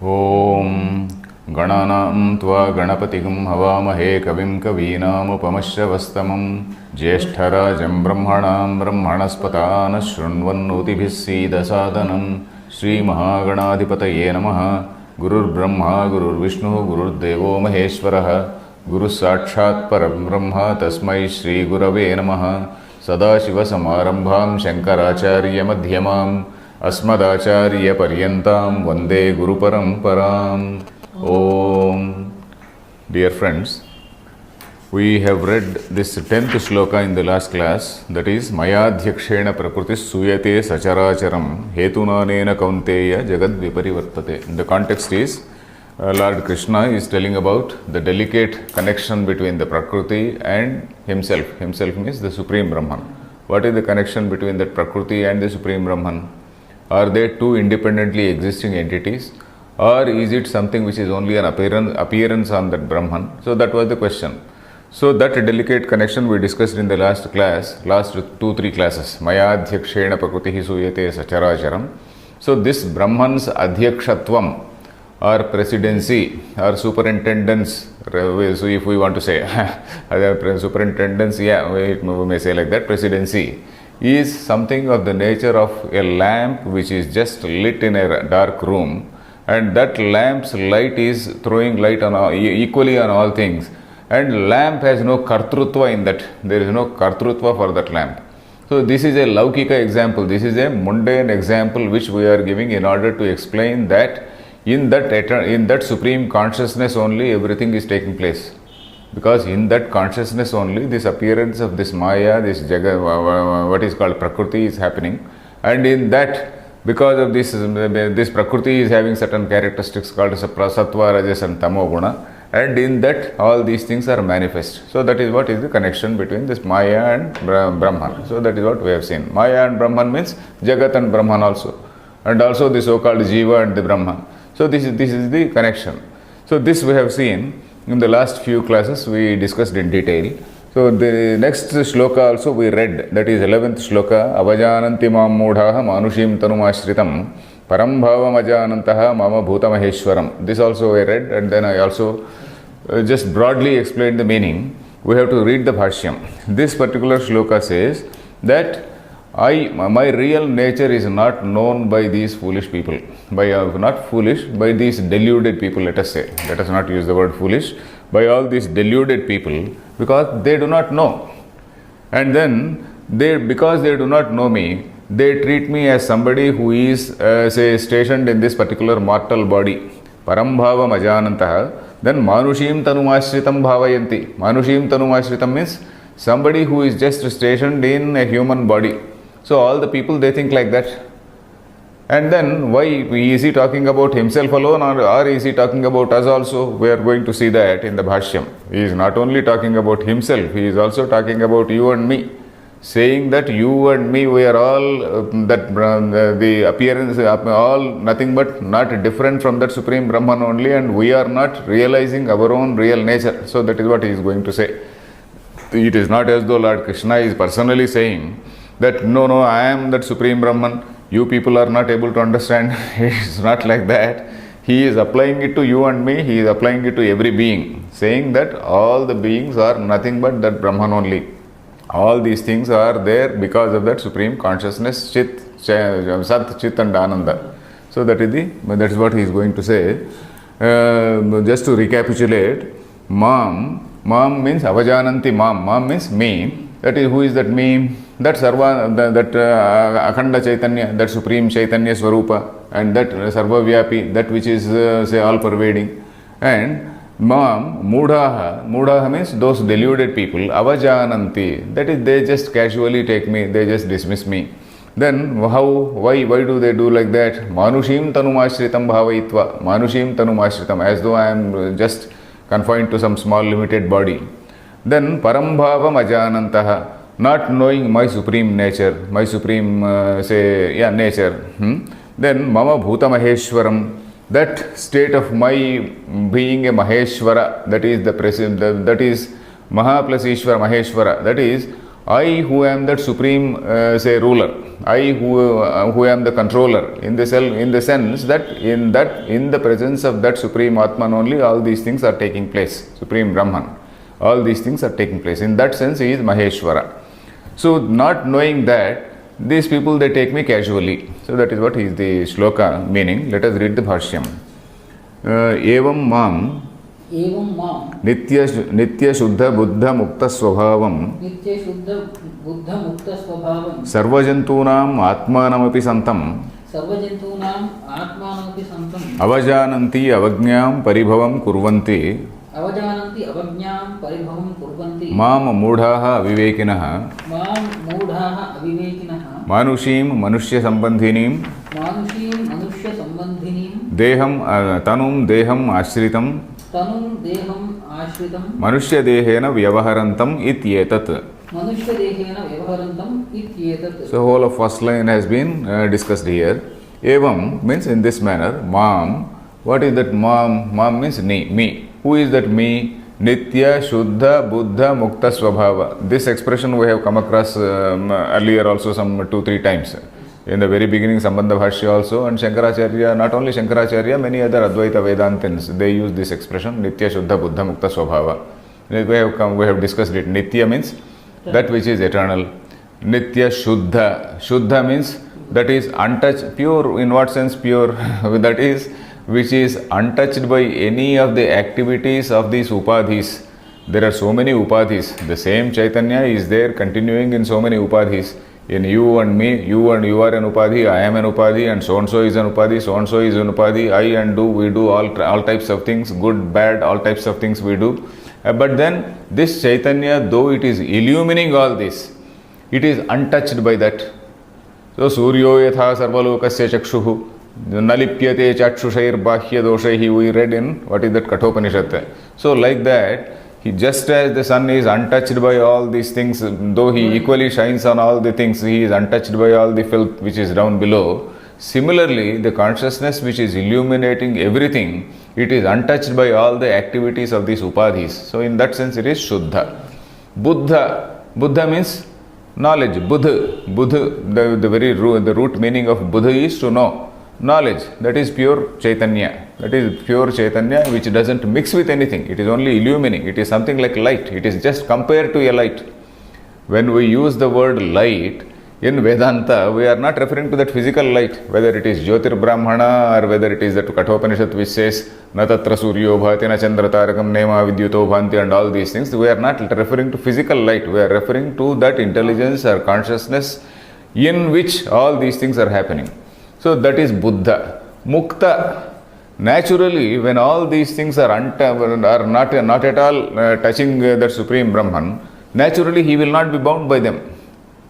ॐ गणानां त्वा गणपतिं हवामहे कविं कवीनामुपमश्रवस्तमं ज्येष्ठराजं ब्रह्मणां ब्रह्मणस्पतान् शृण्वन्नोतिभिः सीदसादनं श्रीमहागणाधिपतये नमः। गुरुर्ब्रह्मा गुरुर्विष्णुः गुरुर्देवो महेश्वरः गुरुस्साक्षात् परब्रह्म तस्मै श्रीगुरवे नमः। सदाशिवसमारम्भां शङ्कराचार्यमध्यमाम् अस्मदाचार्यपर्यन्तां वन्दे गुरुपरम्पराम्। Om. Dear friends, we have read this 10th shloka in the last class, that is Mayadhyakshena Prakritis Suyate Sacharacharam Hetunanena Kaunteya Jagad Viparivartate. The context is Lord Krishna is telling about the delicate connection between the Prakriti and himself. Himself means the Supreme Brahman. What is the connection between the Prakriti and the Supreme Brahman? Are they two independently existing entities? Or is it something which is only an appearance on that Brahman? So that was the question. So that delicate connection we discussed in the last class, last 2-3 classes. Mayadhyakshena Prakritihi Suyate Sacharacharam. So this Brahman's Adhyakshatvam or presidency or superintendence, so if we want to say superintendence, yeah, we may say like that, presidency is something of the nature of a lamp which is just lit in a dark room, and that lamp's light is throwing light on equally on all things, and lamp has no kartrutva in that. There is no kartrutva for that lamp. So this is a laukika example, this is a mundane example which we are giving in order to explain that in that supreme consciousness only everything is taking place. Because in that consciousness only this appearance of this Maya, this Jaga, what is called Prakriti is happening, and in that, because of this Prakriti is having certain characteristics called Sattva, Rajas and Tamo Guna, and in that all these things are manifest. So that is what is the connection between this Maya and Brahman. So that is what we have seen. Maya and Brahman means Jagat and Brahman also, and also the so-called Jiva and the Brahman. So this is the connection. So this we have seen in the last few classes, we discussed in detail. So the next shloka also we read, that is 11th shloka, Avajananti mam mudhaha manushim tanumashritam parambhavam ajanantaha mama bhutamaheshwaram. This also I read, and then I also just broadly explained the meaning. We have to read the bhashyam. This particular shloka says that my real nature is not known by these foolish people. Not foolish, by these deluded people, let us say. Let us not use the word foolish. By all these deluded people, because they do not know. And then, because they do not know me, they treat me as somebody who is, say, stationed in this particular mortal body. Parambhavam ajanantaha. Then manushim tanumashritam bhavayanti. Manushim tanumashritam means somebody who is just stationed in a human body. So all the people, they think like that. And then why is he talking about himself alone, or is he talking about us also? We are going to see that in the Bhashyam. He is not only talking about himself, he is also talking about you and me. Saying that you and me, we are all the appearance, all nothing but not different from that Supreme Brahman only, and we are not realizing our own real nature. So that is what he is going to say. It is not as though Lord Krishna is personally saying that no, I am that Supreme Brahman. You people are not able to understand. It is not like that. He is applying it to you and me. He is applying it to every being, saying that all the beings are nothing but that Brahman only. All these things are there because of that Supreme Consciousness, Chit, Sat, Chit and Ananda. So that is what he is going to say. Just to recapitulate, Mam means Avajananti Mam. Mam means me. That is, who is that me? That Sarva, that Akhanda Chaitanya, that Supreme Chaitanya Swarupa, and that Sarva Vyapi, that which is, say, all pervading. And Mam, Mudhaha means those deluded people, Avajananti, that is, they just casually take me, they just dismiss me. Then why do they do like that? Manushim tanumashritam bhavaitva, Manushim tanumashritam, as though I am just confined to some small limited body. Then parambhavam ajanantaha, not knowing my supreme nature, my supreme nature. Then mama bhuta maheshwaram, that state of my being a maheshwara, that is the president, that is Maha plus Ishvara Maheshwara, that is I who am that supreme, say, ruler, I who am the controller, in the sense that in the presence of that supreme Atman only all these things are taking place, supreme Brahman, all these things are taking place. In that sense, he is Maheshwara. So, not knowing that, these people, they take me casually. So, that is what is the shloka meaning. Let us read the bhashyam. Evam mam एवं मां नित्य शुद्ध बुद्ध मुक्त स्वभावम नित्य शुद्ध बुद्ध मुक्त स्वभावं सर्वजंतूनाम आत्मानमपि संतम सर्वजंतूनां आत्मानमपि संतं अवजानन्ति अवज्ञां परिभवं कुर्वन्ति अवजानन्ति अवज्ञां परिभवं कुर्वन्ति माम मूढ़ाः अविवेकिनः मां मूढाः अविवेकिनः मानुषीं मनुष्य संबंधिनीं मानुषीं मनुष्य संबंधिनीं देहं तनुं देहं आश्रितं तनुं देहम् आश्रितं मनुष्य देहेन व्यवहरन्तम् इत्येतत्. मनुष्यदेहेन व्यवहरन्तम् इत्येतत्. So whole of first line has been discussed here. Evam means in this manner. Mam, what is that mam? Mam means me. Who is that me? Nitya Shuddha Buddha Mukta Swabhava. This expression we have come across earlier also some 2-3 times. In the very beginning, Sambandha Bhashya also, and Shankaracharya, not only Shankaracharya, many other Advaita Vedantins, they use this expression, Nitya Shuddha Buddha Mukta Swabhava. We have discussed it. Nitya means that which is eternal. Nitya Shuddha. Shuddha means that is untouched. Pure, in what sense pure? That is, which is untouched by any of the activities of these upadhis. There are so many upadhis. The same Chaitanya is there continuing in so many upadhis. In you and me, you are an upadhi, I am an upadhi, and so is an upadhi, so is an upadhi, I and we do all types of things, good, bad, all types of things we do. But then this Chaitanya, though it is illumining all this, it is untouched by that. So Suryo yatha sarvalokasya chakshuhu nalipyate chakshushair bahya doshaihi, we read in what is that Kathopanishad. So like that, just as the sun is untouched by all these things, though he equally shines on all the things, he is untouched by all the filth which is down below. Similarly, the consciousness which is illuminating everything, it is untouched by all the activities of these upadhis. So in that sense, it is Shuddha. Buddha means knowledge. Buddha, the root meaning of Buddha is to know. Knowledge, that is pure Chaitanya. That is pure Chaitanya which doesn't mix with anything. It is only illumining. It is something like light. It is just compared to a light. When we use the word light in Vedanta, we are not referring to that physical light, whether it is Jyotir Brahmana or whether it is that Kathopanishad which says Na tatra suryo bhati na chandra tarakam nema vidyuto bhanti and all these things. We are not referring to physical light. We are referring to that intelligence or consciousness in which all these things are happening. So that is Buddha. Mukta. Naturally, when all these things are not at all touching that Supreme Brahman, naturally he will not be bound by them.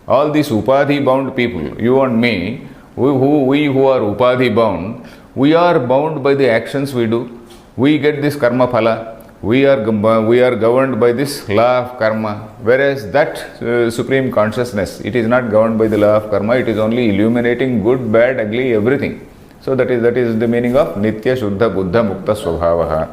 All these upadhi bound people, you and me, we who are upadhi bound, we are bound by the actions we do. We get this karma phala. We are governed by this law of karma. Whereas that Supreme Consciousness, it is not governed by the law of karma. It is only illuminating good, bad, ugly, everything. So that is the meaning of Nitya Shuddha Buddha Mukta Swabhavaha.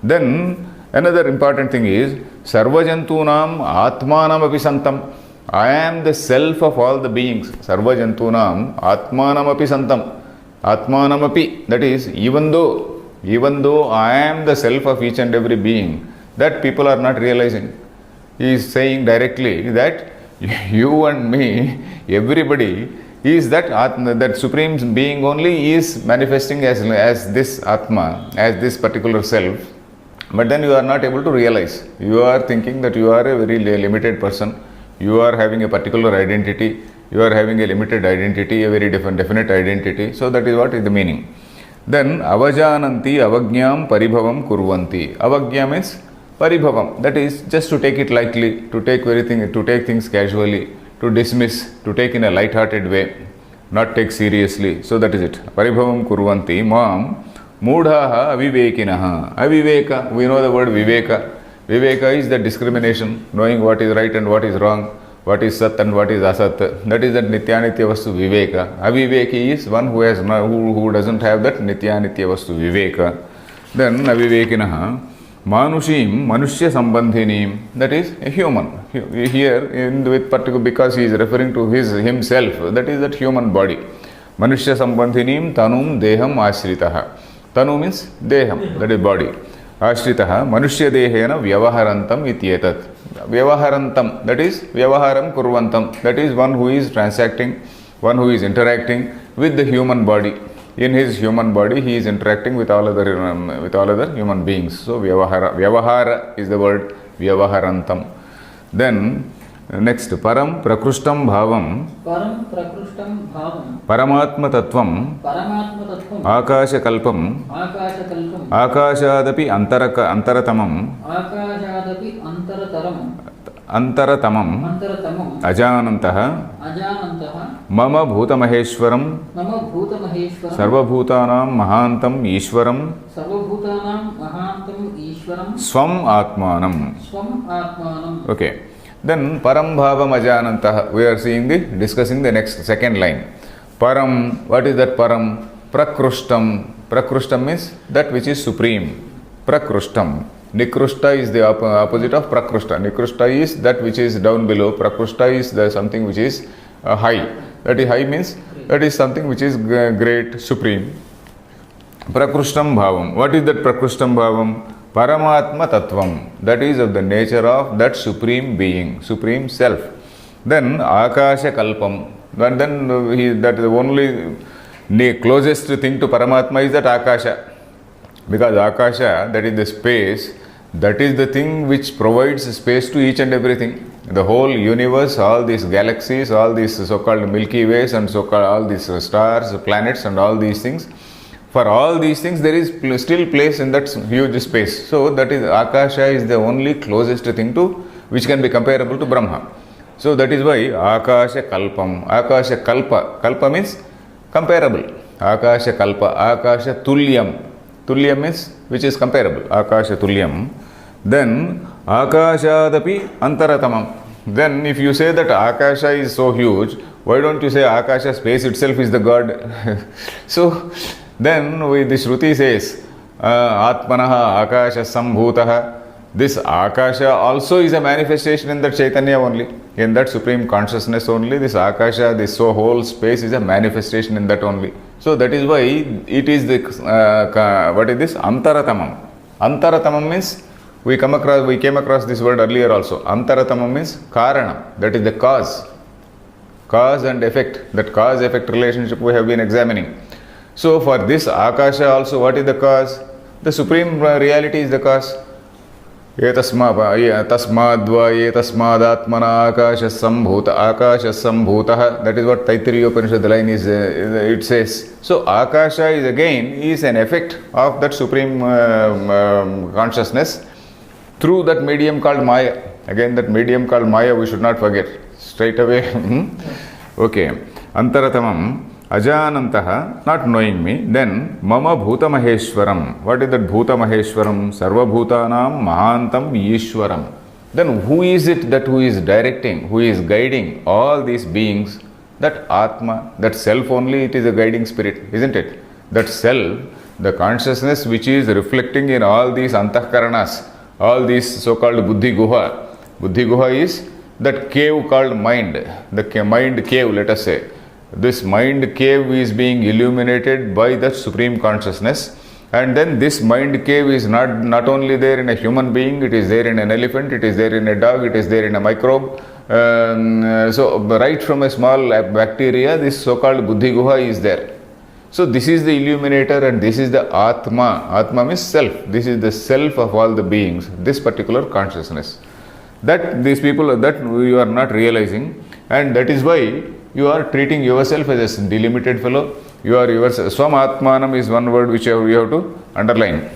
Then another important thing is Sarvajantunam Atmanam Api Santam. I am the self of all the beings. Sarvajantunam Atmanam Api Santam. Atmanam Api, that is, even though I am the self of each and every being, that people are not realizing. He is saying directly that you and me, everybody, is that Supreme Being only is manifesting as this Atma, as this particular self. But then you are not able to realize. You are thinking that you are a very limited person. You are having a particular identity. You are having a limited identity, a very definite identity. So that is what is the meaning. Then avajananti avajñam paribhavam kurvanti. Avajña means paribhavam. That is just to take it lightly, to take things casually, to dismiss, to take in a light-hearted way, not take seriously. So that is it. Paribhavam kurvanti mam mudhaha avivekinaha. Aviveka, we know the word viveka. Viveka is the discrimination, knowing what is right and what is wrong, what is sat and what is asat. That is that nityanitya vastu viveka. Aviveki is one who doesn't have that nityanitya vastu viveka. Then avivekinaha Manushim, Manushya Sambandhinim, that is a human. Here, with particular, because he is referring to himself, that is that human body. Manushya Sambandhinim Tanum Deham Ashritaha. Tanu means Deham, that is body. Ashritaha, Manushya Dehena Vyavaharantam Ityetat. Vyavaharantam, that is Vyavaharam Kurvantam, that is one who is transacting, one who is interacting with the human body. In his human body, he is interacting with all other human beings. So Vyavahara is the word Vyavaharantam. Then next, Param Prakrushtam Bhavam. Param Prakrushtam Bhavam. Paramatma Tattvam. Paramatma Tattvam. Akasha Kalpam. Akasha Kalpam. Akashadapi Antaratamam. Akashadapi Antarataram. Antaratamam. Antaratamam. Ajanantaha. Ajanantaha. Mama Bhutamaheshwaram. Mama Bhutamaheshwaram. Sarvabhutanam Mahantam Ishwaram. Sarvabhutanam Mahantam Ishwaram. Swam Atmanam. Swam Atmanam. Okay. Then Param Bhavam Ajanantaha. We are discussing the next second line. Param, what is that Param? Prakrushtam. Prakrushtam means that which is supreme. Prakrushtam. Nikrushta is the opposite of Prakrushta. Nikrushta is that which is down below. Prakrushta is the something which is high. That is high means that is something which is great, supreme. Prakrushtam Bhavam. What is that Prakrushtam Bhavam? Paramatma Tattvam. That is of the nature of that supreme being, supreme self. Then Akasha Kalpam. And then that is the only closest thing to Paramatma is that Akasha. Because Akasha, that is the space, that is the thing which provides space to each and everything. The whole universe, all these galaxies, all these so-called Milky Ways and so-called all these stars, planets and all these things. For all these things, there is still place in that huge space. So that is Akasha is the only closest thing to which can be comparable to Brahma. So that is why Akasha Kalpam. Akasha Kalpa. Kalpa means comparable. Akasha Kalpa. Akasha Tulyam. Tulyam means which is comparable. Akasha Tulyam. Then Akashadapi Antaratamam. Then if you say that Akasha is so huge, why don't you say Akasha space itself is the God? So then the Shruti says Atmanaha Akasha Sambhutaha. This Akasha also is a manifestation in that Chaitanya only. In that supreme consciousness only. This Akasha, this so whole space is a manifestation in that only. So that is why it is the what is this? Antaratamam. Antaratamam means we came across this word earlier also. Antaratamam means Karana. That is the cause. Cause and effect. That cause-effect relationship we have been examining. So for this Akasha also, what is the cause? The supreme reality is the cause. Tasmadva tasmadatmana akasha sambhuta. That is what Taittiriya Upanishad line is, it says. So Akasha is an effect of that supreme consciousness through that medium called Maya. Again, that medium called Maya we should not forget. Straight away. Okay. Antaratamam. Ajanantaha, not knowing me. Then Mama Bhutamaheshwaram. What is that Bhutamaheshwaram? Sarvabhutanam Mahantam Ishwaram. Then who is it that who is directing, who is guiding all these beings? That Atma, that self only, it is a guiding spirit, isn't it? That self, the consciousness which is reflecting in all these Antahkaranas, all these so-called Buddhi Guha. Buddhi Guha is that cave called mind, the mind cave, let us say. This mind cave is being illuminated by that supreme consciousness, and then this mind cave is not only there in a human being, it is there in an elephant, it is there in a dog, it is there in a microbe. So right from a small bacteria, this so-called Buddhi Guha is there. So this is the illuminator and this is the Atma. Atma means self. This is the self of all the beings, this particular consciousness. That these people, that you are not realizing, and that is why you are treating yourself as a delimited fellow. You are yourself. Swam Atmanam is one word which you have to underline.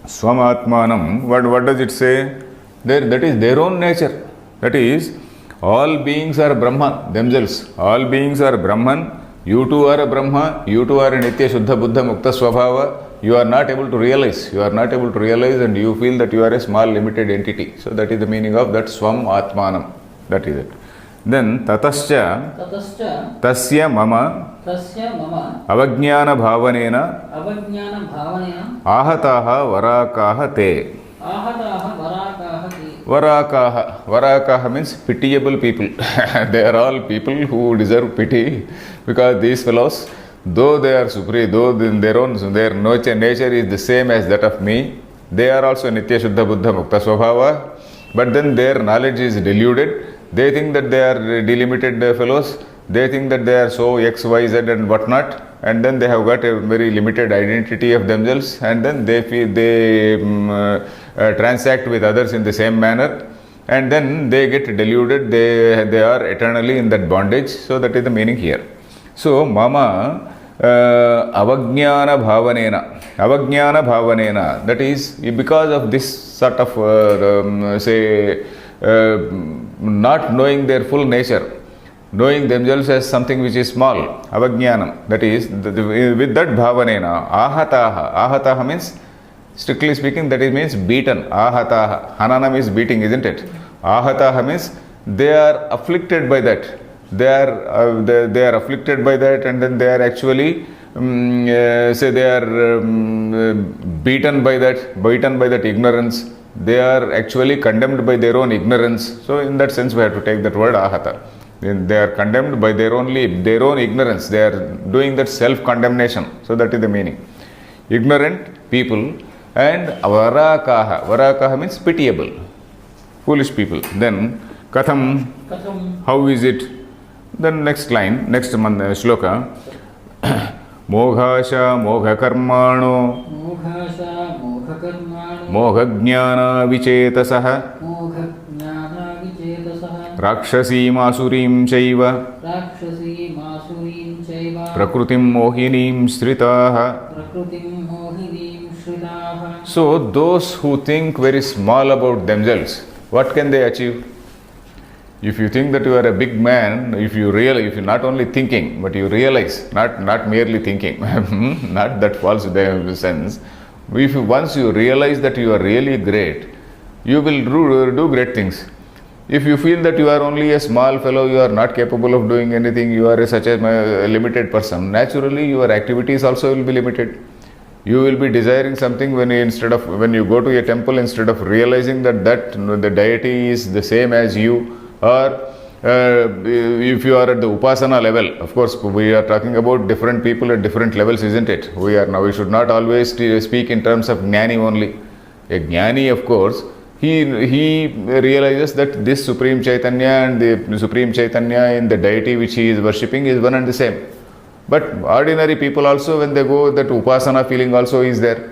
Swam Atmanam, what does it say? That is their own nature. That is, all beings are Brahma themselves. All beings are Brahman. You too are a Brahma. You too are a Nitya Shuddha Buddha Mukta Swabhava. You are not able to realize. You are not able to realize, and you feel that you are a small limited entity. So that is the meaning of that Swam Atmanam. That is it. Then tatascha tasya mama avajnana bhavanena ahataha varakaha te. आहताः वराकाः ते Varakaha. Varakaha means pitiable people. They are all people who deserve pity because these fellows, though they are supreme, though in their nature is the same as that of me, they are also Nitya Shuddha Buddha Mukta Swabhava, but then their knowledge is deluded. They think that they are delimited fellows. They think that they are so X, Y, Z and whatnot, and then they have got a very limited identity of themselves, and then they feel transact with others in the same manner, and then they get deluded. They are eternally in that bondage. So that is the meaning here. So mama avajnana bhavanena, that is because of this sort of not knowing their full nature, knowing themselves as something which is small, avajnanam, that is with that bhavanena, ahataha means, strictly speaking, that it means beaten. Ahataha, hanana means beating, isn't it? Ahataha means they are afflicted by that. They are afflicted by that, and then they are actually beaten by that ignorance. They are actually condemned by their own ignorance. So in that sense we have to take that word ahata. They are condemned by their own ignorance. They are doing that self-condemnation. So that is the meaning. Ignorant people. And varakaha means pitiable, foolish people. Then katham, how is it? Then next line, next shloka. Moghasha moghakarmano मोघाशा मोघकर्माणो moghajnana vichetasah मोघज्ञाना विचेतसः rakshasiim asurim chaiva राक्षसीमासुरीं चैव prakrutim mohinim sritaha. प्रकृतिं मोहिनीं श्रिताः. So those who think very small about themselves, what can they achieve? If you think that you are a big man, if you not only thinking, but you realize, not merely thinking, not that false sense, once you realize that you are really great, you will do great things. If you feel that you are only a small fellow, you are not capable of doing anything, you are such a limited person, naturally your activities also will be limited. You will be desiring something when you go to a temple, instead of realizing that the deity is the same as you, or if you are at the upasana level. Of course, we are talking about different people at different levels, isn't it? We should not always speak in terms of jnani only. A jnani, of course, he realizes that this Supreme Chaitanya and the Supreme Chaitanya in the deity which he is worshipping is one and the same. But ordinary people also, when they go, that upasana feeling also is there.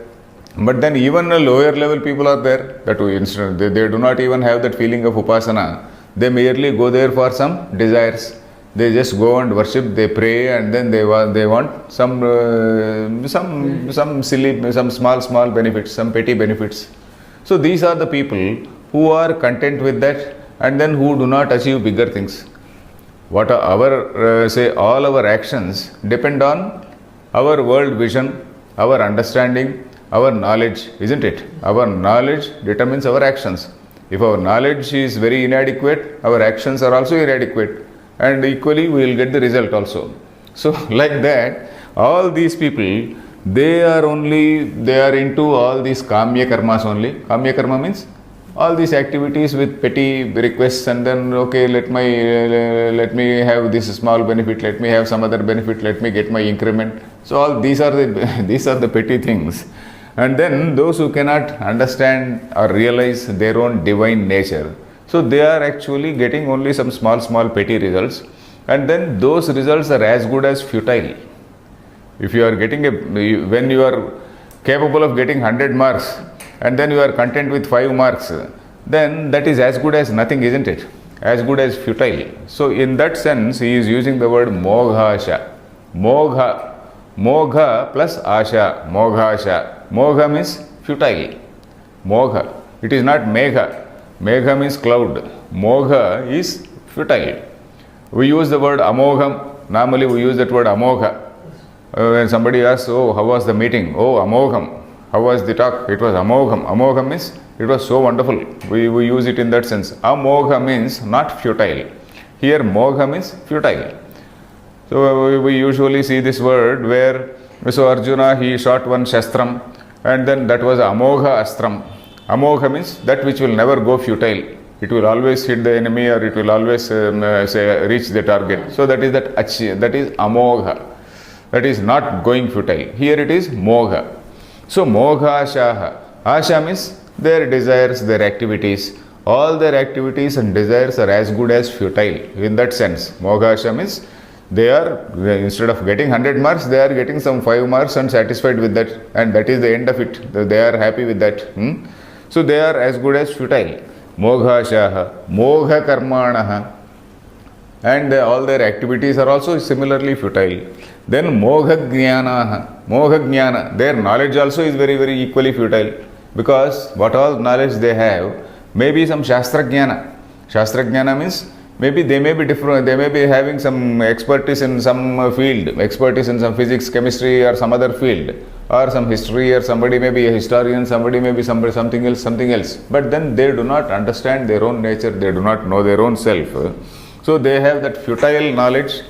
But then even a lower level people are there, that they do not even have that feeling of upasana. They merely go there for some desires. They just go and worship, they pray, and then they want some silly, some small benefits, some petty benefits. So these are the people who are content with that, and then who do not achieve bigger things. What are all our actions depend on our world vision, our understanding, our knowledge, isn't it? Our knowledge determines our actions. If our knowledge is very inadequate, our actions are also inadequate, and equally we will get the result also. So like that, all these people, they are into all these kamya karmas only. Kamya karma means all these activities with petty requests, and then okay, let me have this small benefit, let me have some other benefit, let me get my increment. So all these are the petty things. And then those who cannot understand or realize their own divine nature, so they are actually getting only some small petty results, and then those results are as good as futile. If you are when you are capable of getting 100 marks, and then you are content with 5 marks, then that is as good as nothing, isn't it? As good as futile. So in that sense, he is using the word moghasha. Mogha plus asha, moghasha. Mogha means futile. Mogha. It is not megha. Megha means cloud. Mogha is futile. We use the word amogham. Normally we use that word amogha. When somebody asks, oh, how was the meeting? Oh, amogham. How was the talk? It was amogham. Amogham means it was so wonderful. We use it in that sense. Amogha means not futile. Here mogha means futile. So we usually see this word where Arjuna, he shot one shastram, and then that was amogha astram. Amogha means that which will never go futile. It will always hit the enemy, or it will always reach the target. So that is that is amogha. That is not going futile. Here it is mogha. So mogha ashaha. Asha means their desires, their activities. All their activities and desires are as good as futile. In that sense, mogha asha means they are, instead of getting 100 marks, they are getting some 5 marks and satisfied with that, and that is the end of it. They are happy with that. So they are as good as futile. Moghashaha, mogha karmanaha, and all their activities are also similarly futile. Then mogha jnanaha, mogha jnana, their knowledge also is very, very equally futile, because what all knowledge they have may be some shastra jnana. Shastra jnana means maybe they may be different, they may be having some expertise in some field, expertise in some physics, chemistry, or some other field, or some history, or somebody may be a historian, somebody may be something else. But then they do not understand their own nature, they do not know their own self. So they have that futile knowledge,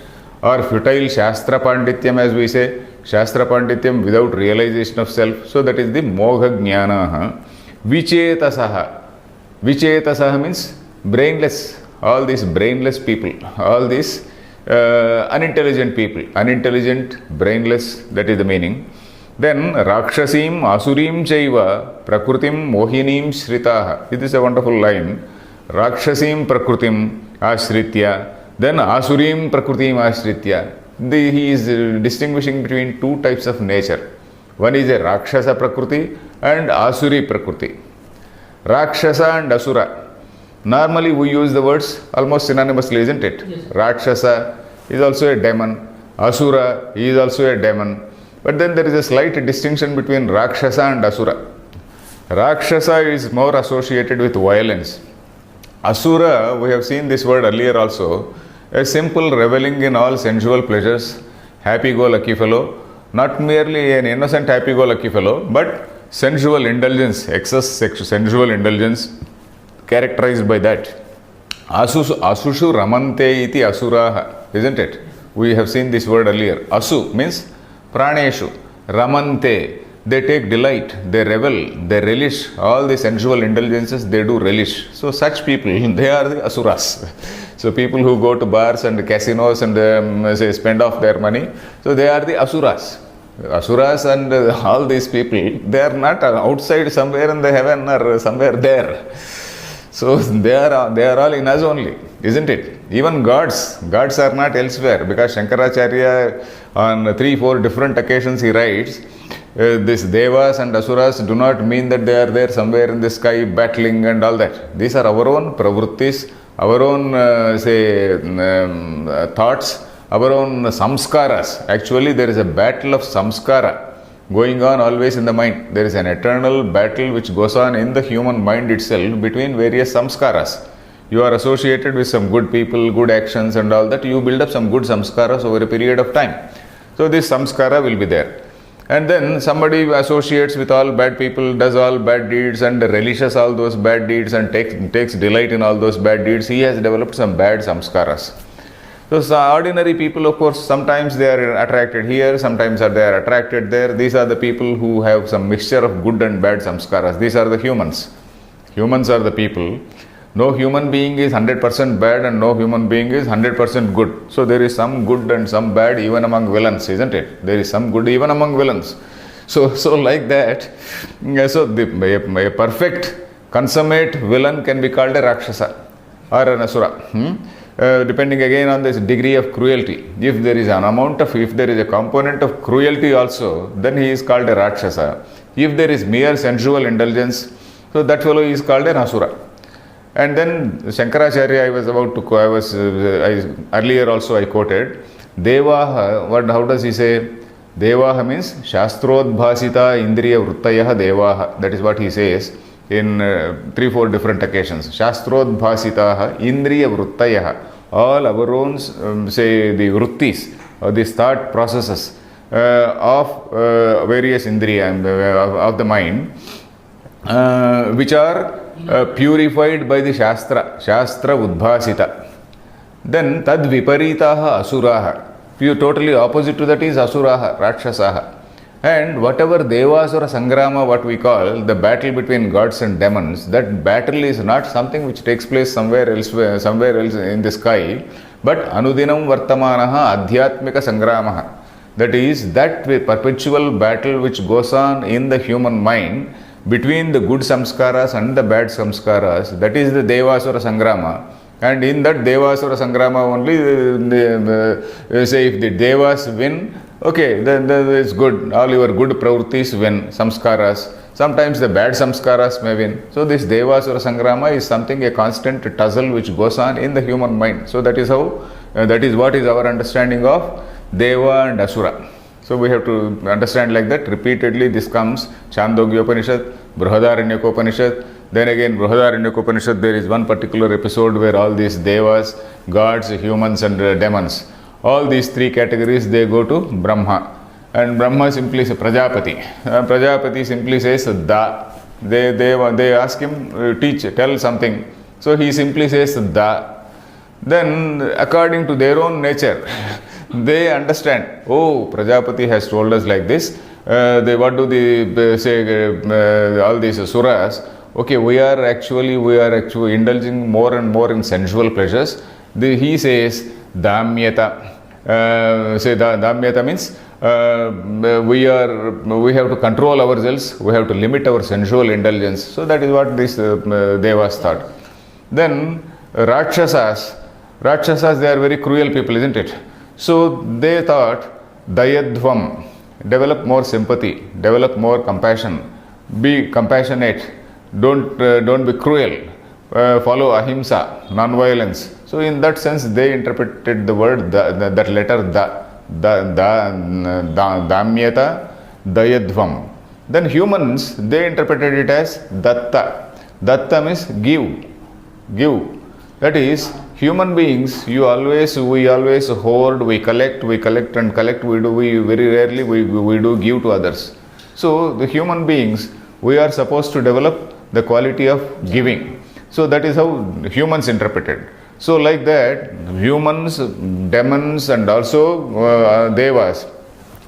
or futile shastra pandityam, as we say, shastra pandityam without realization of self. So that is the mogha jnana. Vichetasaha. Vichetasaha means brainless. All these brainless people, all these unintelligent people, unintelligent, brainless, that is the meaning. Then Rakshasim Asurim Chaiva Prakrutim Mohinim Shritaha. It is a wonderful line. Rakshasim Prakrutim Ashritya, then Asurim Prakrutim Ashritya. He is distinguishing between two types of nature. One is a Rakshasa Prakriti and Asuri Prakriti. Rakshasa and Asura. Normally we use the words almost synonymously, isn't it? Yes. Rakshasa is also a demon. Asura is also a demon. But then there is a slight distinction between Rakshasa and Asura. Rakshasa is more associated with violence. Asura, we have seen this word earlier also, a simple reveling in all sensual pleasures, happy-go-lucky fellow, not merely an innocent happy-go-lucky fellow, but sensual indulgence, excess sensual indulgence, characterized by that. Asushu ramante iti asuraha, isn't it? We have seen this word earlier. Asu means praneshu, ramante, they take delight, they revel, they relish all the sensual indulgences, they do relish. So such people, they are the asuras. So people who go to bars and casinos and say spend off their money, so they are the asuras. Asuras and all these people, they are not outside somewhere in the heaven or somewhere there. So they are all in us only, isn't it? Even gods are not elsewhere, because Shankaracharya on 3-4 different occasions he writes, this devas and asuras do not mean that they are there somewhere in the sky battling and all that. These are our own pravrittis, our own thoughts, our own samskaras. Actually there is a battle of samskara going on always in the mind. There is an eternal battle which goes on in the human mind itself between various samskaras. You are associated with some good people, good actions and all that. You build up some good samskaras over a period of time. So this samskara will be there. And then somebody associates with all bad people, does all bad deeds and relishes all those bad deeds and takes delight in all those bad deeds. He has developed some bad samskaras. So ordinary people, of course, sometimes they are attracted here, sometimes they are attracted there. These are the people who have some mixture of good and bad samskaras. These are the humans. Humans are the people. No human being is 100% bad and no human being is 100% good. So there is some good and some bad even among villains, isn't it? There is some good even among villains. So like that, so a perfect, consummate villain can be called a Rakshasa or an Asura. Depending again on this degree of cruelty. If there is a component of cruelty also, then he is called a Rakshasa. If there is mere sensual indulgence, so that fellow is called an Asura. And then Shankaracharya, earlier also I quoted, Devaha, how does he say? Devaha means Shastrodbhasita Indriya Vrittayaha Devaha. That is what he says in 3-4 different occasions. Shastrodbhasitaha Indriya Vrittayaha. All our own, say the vrittis, or these thought processes of various indriya, of the mind, which are purified by the Shastra Udbhasita. Then Tad Viparitaha Asuraha. Totally opposite to that is Asuraha, Rakshasaha. And whatever Devasura Sangrama, what we call the battle between gods and demons, that battle is not something which takes place somewhere else in the sky, but Anudinam Vartamanaha Adhyatmika Sangramaha. That is that perpetual battle which goes on in the human mind between the good samskaras and the bad samskaras. That is the Devasura Sangrama. And in that Devasura Sangrama only, say if the Devas win, okay, then it's good. All your good pravrittis win, samskaras. Sometimes the bad samskaras may win. So this Devasura Sangrama is something, a constant tussle which goes on in the human mind. So that is how, that is what is our understanding of Deva and Asura. So we have to understand like that. Repeatedly this comes, Chandogya Upanishad, Brihadaranyaka Upanishad. Then again, Brihadaranyaka Upanishad, there is one particular episode where all these Devas, gods, humans and demons, all these three categories, they go to Brahma. And Brahma simply says Prajapati. Prajapati simply says Da. They ask him, tell something. So he simply says Da. Then according to their own nature, they understand, oh, Prajapati has told us like this. What do they say, all these suras? Okay, we are actually indulging more and more in sensual pleasures. He says Damyata. Damyata means we have to control ourselves, we have to limit our sensual indulgence. So that is what this Devas thought. Then Rakshasas, they are very cruel people, isn't it? So they thought Dayadvam, develop more sympathy, develop more compassion, be compassionate, don't be cruel, follow ahimsa, non-violence. So in that sense they interpreted the word, that letter Damyata, Dayadvam. Then humans, they interpreted it as Datta. Datta means give. That is, human beings, we always hoard, we collect and collect. We very rarely we do give to others. So the human beings, we are supposed to develop the quality of giving. So that is how humans interpreted. So like that, humans, demons and also Devas,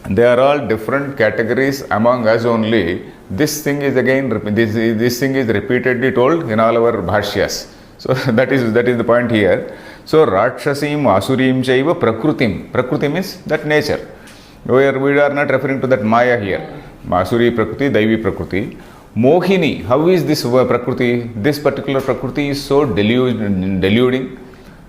they are all different categories among us only. This thing is again, this thing is repeatedly told in all our bhashyas. So that is the point here. So Rakshasim, Asurim Chaiva Prakrutim. Prakruti means that nature. Where we are not referring to that Maya here. Asuri Prakriti, Daivi Prakriti. Mohini, how is this Prakriti? This particular Prakriti is so deluding,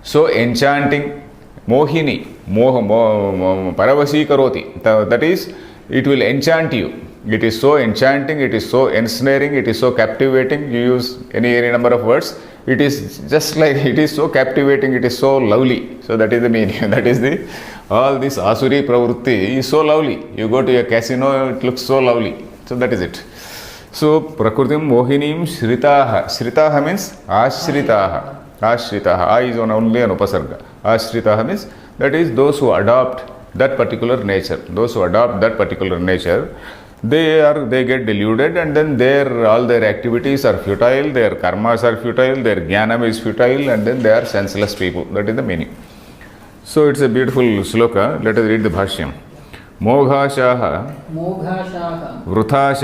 so enchanting. Mohini, Paravasi Karoti. That is, it will enchant you. It is so enchanting, it is so ensnaring, it is so captivating. You use any number of words. It is just like, it is so captivating, it is so lovely. So that is the meaning. That is all this Asuri Pravrutti is so lovely. You go to a casino, it looks so lovely. So that is it. So Prakrutim Mohinim Shritaha. Shritaha means Ashritaha. Ashritaha. A is only an upasarga. Ashritaha means, that is those who adopt that particular nature. Those who adopt that particular nature, they get deluded, and then all their activities are futile, their karmas are futile, their jnanam is futile, and then they are senseless people. That is the meaning. So it's a beautiful sloka. Let us read the bhashyam. Moghashaha Vrutha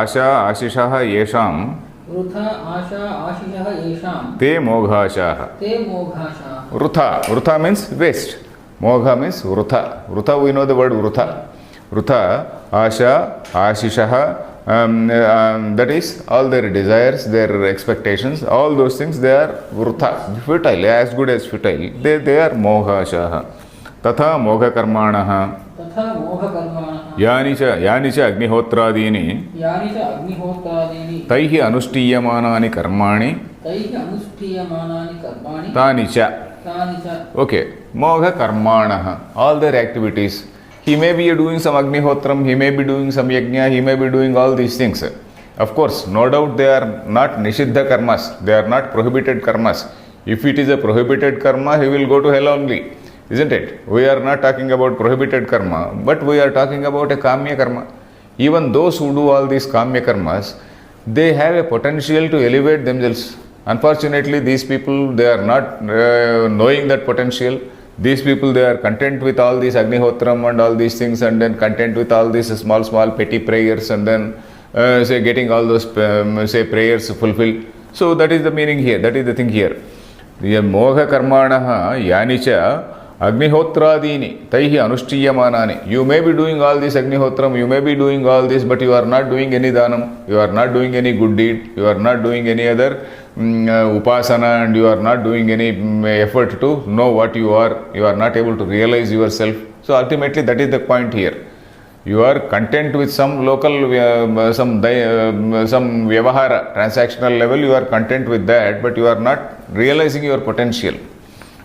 Asha Ashishaha Yesham Te Moghashaha. Vrutha means waste. Mogha means Vrutha. Vrutha, we know the word Vrutha. Vrutha, Asha, Ashishaha, that is, all their desires, their expectations, all those things, they are Vrutha, futile, as good as futile. They are Moghashaha. Tatha Mogha Karmanaha. Yani cha Agnihottradini. Taihi Anushtiyamanani Karmani. Tani cha. Okay. Mogha Karmanaha. All their activities. He may be doing some Agnihotram, he may be doing some Yajna, he may be doing all these things. Of course, no doubt they are not Nishiddha karmas, they are not prohibited karmas. If it is a prohibited karma, he will go to hell only, isn't it? We are not talking about prohibited karma, but we are talking about a Kamya karma. Even those who do all these Kamya karmas, they have a potential to elevate themselves. Unfortunately, these people, they are not knowing that potential. These people, they are content with all these Agnihotram and all these things, and then content with all these small petty prayers, and then say getting all those say prayers fulfilled. So that is the meaning here, that is the thing here. Moha karmanaha yanicha Agnihotradini taihi anushtiyamanani. You may be doing all this Agnihotram, you may be doing all this, but you are not doing any dhanam, you are not doing any good deed, you are not doing any other upasana, and you are not doing any effort to know what you are not able to realize yourself. So ultimately that is the point here. You are content with some local, some vyavahara, transactional level, you are content with that, but you are not realizing your potential.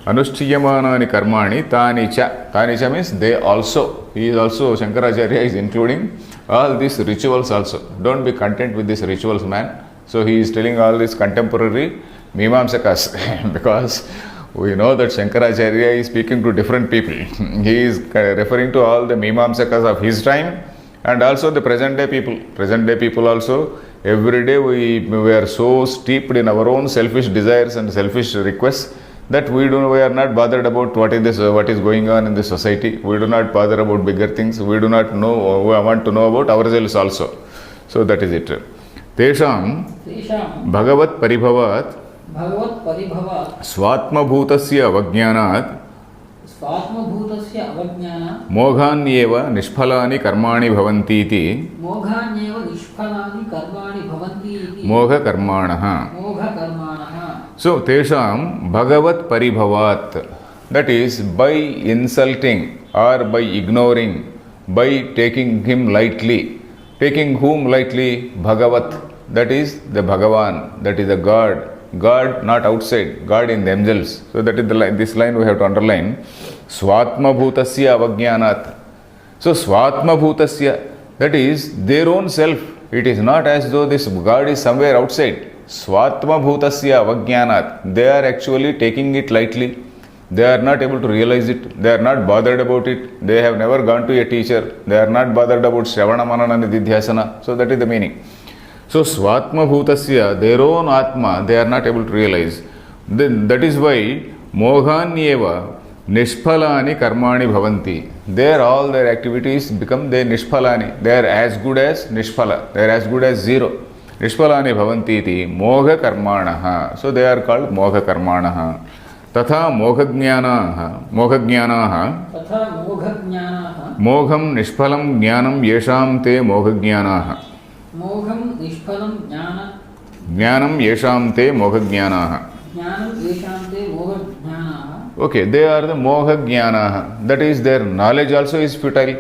Anushtiyamanani karmani tanicha. Tanicha means they also. He is also, Shankaracharya is including all these rituals also. Don't be content with these rituals, man. So he is telling all these contemporary Mimamsakas because we know that Shankaracharya is speaking to different people. He is referring to all the Mimamsakas of his time and also the present day people. Present day people also, every day we are so steeped in our own selfish desires and selfish requests that we are not bothered about what is going on in the society. We do not bother about bigger things. We do not know, we want to know about ourselves also. So that is it. Tesham Bhagavat Paribhavat Swatmabhutasya avajnanat Moghanyeva Nishphalani Karmani Bhavanti iti Mogha Karmanaha. So, Tesham Bhagavat Paribhavat, that is by insulting or by ignoring, by taking him lightly. Taking whom lightly? Bhagavat, that is the Bhagavan, that is the God. God not outside, God in themselves. So that is the line, this line we have to underline. Swatma bhutasya avajnanat. So Swatma bhutasya, that is their own self. It is not as though this God is somewhere outside. Swatma bhutasya avajnanat. They are actually taking it lightly. They are not able to realize it. They are not bothered about it. They have never gone to a teacher. They are not bothered about Shravana Manana Nididhyasana. So that is the meaning. So Swatma Bhutasya, their own Atma, they are not able to realize. Then that is why Moghanyeva Nishphalani Karmani Bhavanti. There all their activities become they Nishphalani. They are as good as Nishphala. They are as good as zero. Nishphalani Bhavanti iti Mogha Karmanaha. So they are called Mogha Karmanaha. Tatha Moghajnanaha. Tatha Moghajnanaha. Mogham Nishphalam Jnanam Yesham te Moghajnanaha. Mogham Nishphalam Jnana. Jnanam Yesham te Moghajnanaha. Jnanam Yesham te Moghajnanaha. Okay, they are the Moghajnanaha. That is, their knowledge also is futile.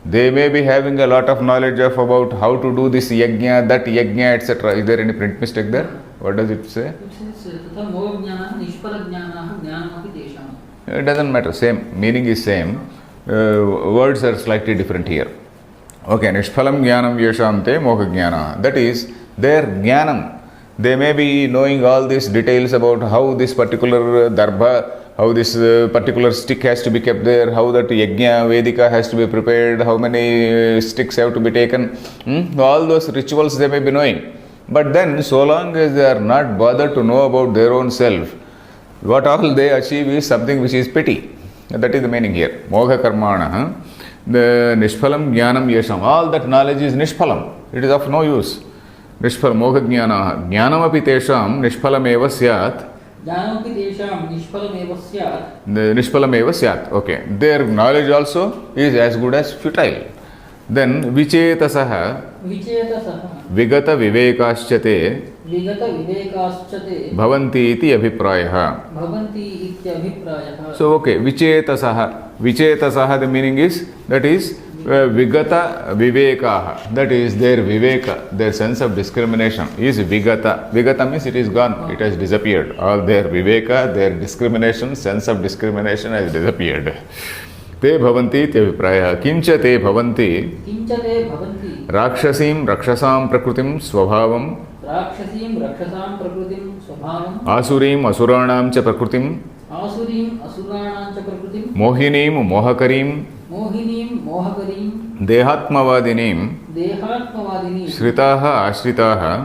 They may be having a lot of knowledge of about how to do this yajna, that yajna, etc. Is there any print mistake there? What does it say? It says Tatha Moghajnanaha Nishphala Jnanaha Jnanamapi Tesham. It doesn't matter. Same. Meaning is same. Words are slightly different here. Okay, Nishphalam Jnanam Yesham te Moghajnana. That is their Jnanam. They may be knowing all these details about how this particular darbha, how this particular stick has to be kept there, how that yajna vedika has to be prepared, how many sticks have to be taken. All those rituals they may be knowing. But then, so long as they are not bothered to know about their own self, what all they achieve is something which is petty. That is the meaning here. Mogha karmana. The Nishphalam Jnanam Yesham. All that knowledge is Nishphalam. It is of no use. Nishphalam Mogha Jnana. Jnanamapi Tesham Nishphalam eva syat. Jnanamapi Tesham Nishphalam eva syat. Nishphalam eva syat. Okay. Their knowledge also is as good as futile. Then Vichetasaha. Vigata Vivekaschate. Bhavanti iti abhiprayaha. So, okay, Vichetasaha. Vichetasaha, the meaning is, that is Vigata Vivekaha. That is their Viveka, their sense of discrimination is Vigata. Vigata means it is gone, it has disappeared. All their Viveka, their discrimination, sense of discrimination has disappeared. Te bhavanti iti abhiprayaha. Kincha te bhavanti. Rakshasim Rakshasam Prakrutim Swabhavam. Rakshasim Rakshasam Prakrutim Swabhavam. Asurim Asuranam cha Prakrutim. Asurim Asuranam cha Prakrutim. Mohinim Mohakarim. Dehatmavadinim. Shritaha Ashritaha.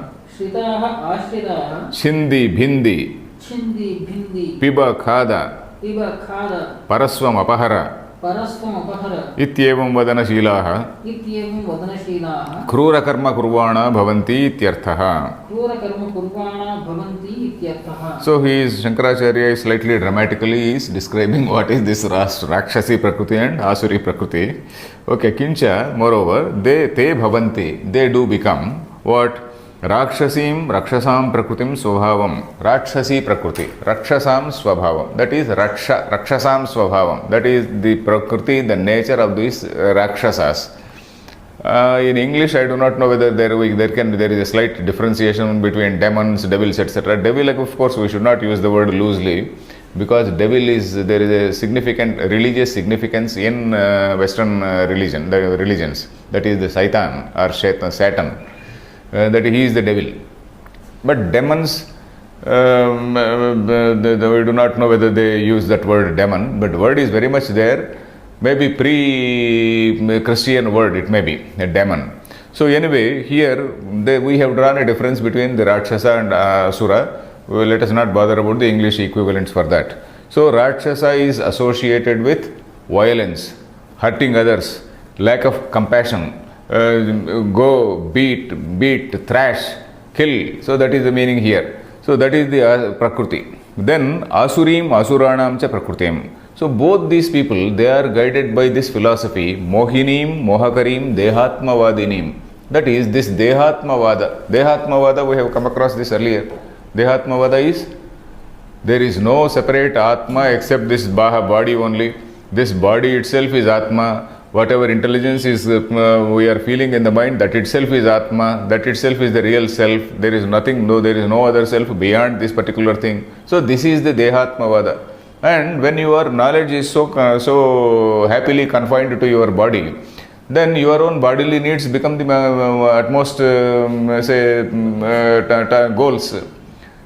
Chindi Bhindi. Piba Khada. पिब खाद परस्वम् अपहर परस्वम् अपहर इत्येवं वदनशीलाः इत्येवं वदनशीलाः क्रूरकर्म कुर्वाणा भवन्ति इत्यर्थः. क्रूरकर्म कुर्वाणा भवन्ति इत्यर्थः. So he is Shankaracharya is slightly dramatically is describing what is this Rakshasi Prakriti and Asuri Prakriti. Okay, kincha, moreover, te bhavanti, they do become what? Rakshasim, Rakshasam Prakritim Swabhavam. Rakshasi Prakriti, Rakshasam Swabhavam. That is Rakshasam Swabhavam. That is the Prakriti, the nature of these Rakshasas. In English, I do not know whether there is a slight differentiation between demons, devils, etc. Devil, of course, we should not use the word loosely, because devil there is a significant religious significance in Western religions. That is the Satan or Satan. That he is the devil. But demons, we do not know whether they use that word demon, but word is very much there. Maybe pre-Christian word, it may be, a demon. So anyway, here we have drawn a difference between the Rakshasa and Asura. Well, let us not bother about the English equivalents for that. So Rakshasa is associated with violence, hurting others, lack of compassion, go, beat, thrash, kill. So that is the meaning here. So that is the Prakriti. Then Asurim, Asuranam cha Prakritim. So both these people, they are guided by this philosophy, Mohinim, Mohakarim, Dehatmavadinim. That is this Dehatmavada. Dehatmavada, we have come across this earlier. Dehatmavada is, there is no separate Atma except this body only. This body itself is Atma. Whatever intelligence is we are feeling in the mind, that itself is Atma. That itself is the real self. There is nothing, there is no other self beyond this particular thing. So this is the Dehatmavada. And when your knowledge is so happily confined to your body, then your own bodily needs become the utmost goals.